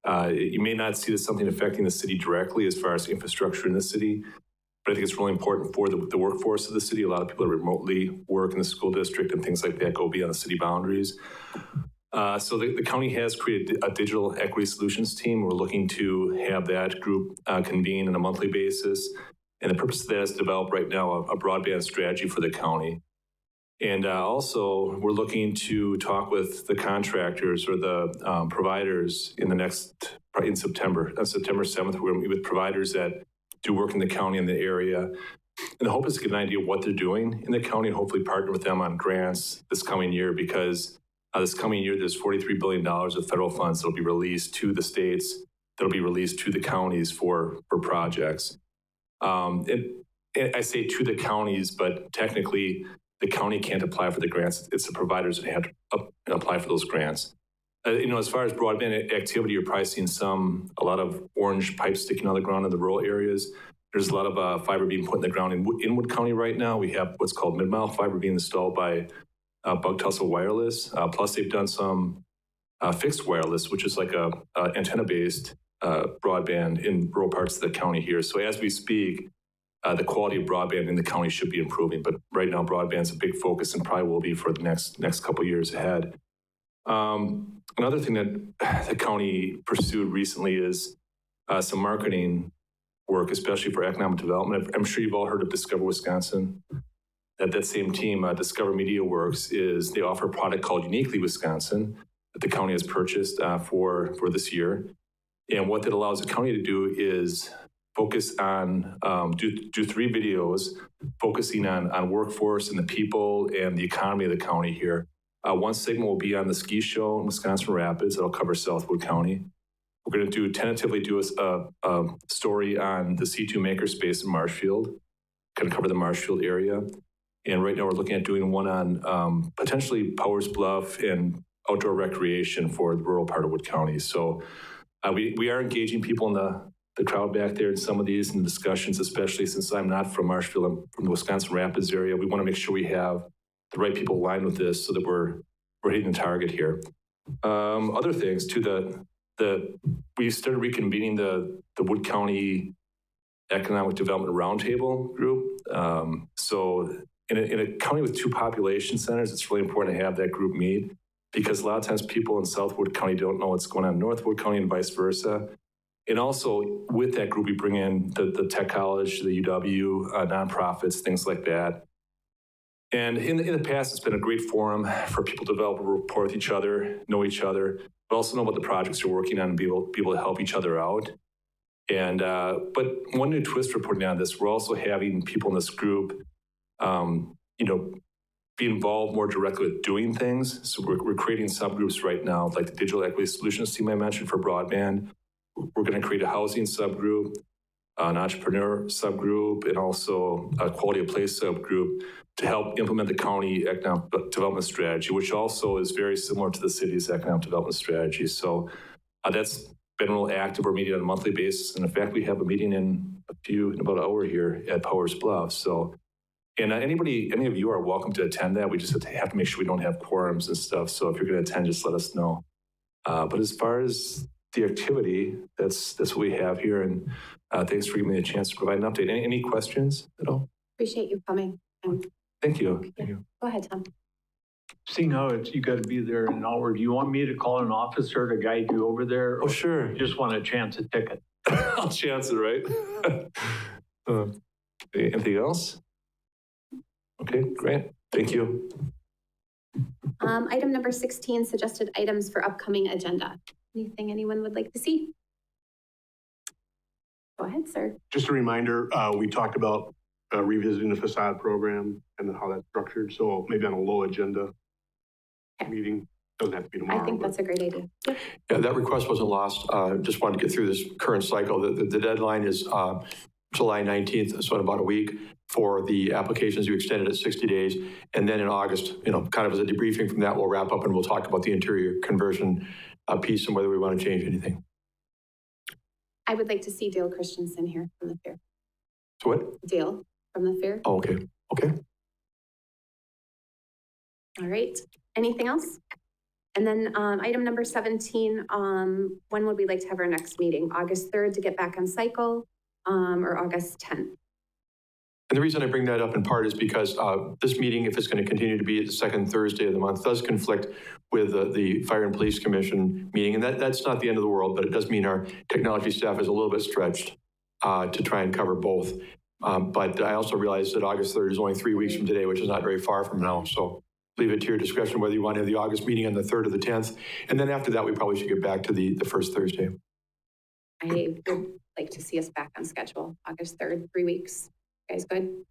You may not see this something affecting the city directly as far as infrastructure in the city, but I think it's really important for the workforce of the city. A lot of people that remotely work in the school district and things like that go beyond the city boundaries. So the county has created a digital equity solutions team. We're looking to have that group convene on a monthly basis. And the purpose of that is to develop right now a broadband strategy for the county. And also, we're looking to talk with the contractors or the providers in September. On September 7th, we're going to meet with providers that do work in the county and the area. And the hope is to get an idea of what they're doing in the county and hopefully partner with them on grants this coming year, because this coming year, there's $43 billion of federal funds that will be released to the states, that will be released to the counties for projects. And I say to the counties, but technically, the county can't apply for the grants. It's the providers that have to apply for those grants. As far as broadband activity, you're probably seeing a lot of orange pipes sticking on the ground in the rural areas. There's a lot of fiber being put in the ground in Wood County right now. We have what's called mid-mile fiber being installed by Bug Tussle Wireless. Plus, they've done some fixed wireless, which is like a antenna-based broadband in rural parts of the county here. So as we speak, the quality of broadband in the county should be improving, but right now broadband is a big focus and probably will be for the next couple of years ahead. Another thing that the county pursued recently is some marketing work, especially for economic development. I'm sure you've all heard of Discover Wisconsin. That same team, Discover Media Works, they offer a product called Uniquely Wisconsin that the county has purchased for this year. And what that allows the county to do is focus on, do 3 videos focusing on workforce and the people and the economy of the county here. One segment will be on the ski show in Wisconsin Rapids. That'll cover Southwood County. We're going to tentatively do a story on the C2 makerspace in Marshfield, going to cover the Marshfield area. And right now we're looking at doing one on potentially Powers Bluff and outdoor recreation for the rural part of Wood County. So we are engaging people in the crowd back there in some of these and the discussions, especially since I'm not from Marshfield, I'm from the Wisconsin Rapids area. We want to make sure we have the right people aligned with this so that we're hitting the target here. Other things too, we started reconvening the Wood County Economic Development Roundtable group. So in a county with 2 population centers, it's really important to have that group meet because a lot of times people in Southwood County don't know what's going on in Northwood County and vice versa. And also with that group, we bring in the Tech College, the UW, nonprofits, things like that. And in the past, it's been a great forum for people to develop a rapport with each other, know each other, but also know what the projects you're working on and be able to help each other out. And but one new twist we're putting on this, we're also having people in this group, be involved more directly with doing things. So we're creating subgroups right now, like the Digital Equity Solutions team I mentioned for broadband. We're going to create a housing subgroup, an entrepreneur subgroup, and also a quality of place subgroup to help implement the county economic development strategy, which also is very similar to the city's economic development strategy. So that's been real active. We're meeting on a monthly basis. And in fact, we have a meeting in about an hour here at Powers Bluff. So, and any of you are welcome to attend that. We just have to make sure we don't have quorums and stuff. So if you're going to attend, just let us know. But as far as the activity, that's what we have here. And thanks for giving me a chance to provide an update. Any questions at all? Appreciate you coming. Thank you. Yeah. Thank you. Go ahead, Tom. Seeing how you got to be there in an hour, do you want me to call an officer to guide you over there? Oh, sure. You just want to chance a ticket? I'll chance it, right? Anything else? Okay, great. Thank you. Item number 16, suggested items for upcoming agenda. Anything anyone would like to see? Go ahead, sir. Just a reminder, we talked about revisiting the facade program and how that's structured. So maybe on a low agenda meeting, doesn't have to be tomorrow. I think that's a great idea. Yep. Yeah, that request wasn't lost. Just wanted to get through this current cycle. The deadline is July 19th, so in about a week for the applications. You extended it 60 days. And then in August, kind of as a debriefing from that, we'll wrap up and we'll talk about the interior conversion piece and whether we want to change anything. I would like to see Dale Christensen here from the fair. So what? Dale from the fair. Oh, okay. Okay. All right. Anything else? And then item number 17, when would we like to have our next meeting? August 3rd to get back on cycle, or August 10th? And the reason I bring that up in part is because this meeting, if it's going to continue to be the second Thursday of the month, does conflict with the Fire and Police Commission meeting. And that's not the end of the world, but it does mean our technology staff is a little bit stretched to try and cover both. But I also realize that August 3rd is only 3 weeks from today, which is not very far from now. So leave it to your discretion whether you want to have the August meeting on the 3rd or the 10th. And then after that, we probably should get back to the first Thursday. I would like to see us back on schedule, August 3rd, 3 weeks. You guys good?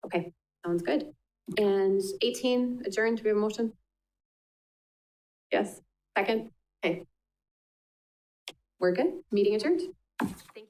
Okay, sounds good. And 18, adjourned. Do we have a motion? Yes. Second? Okay. We're good. Meeting adjourned. Thank you.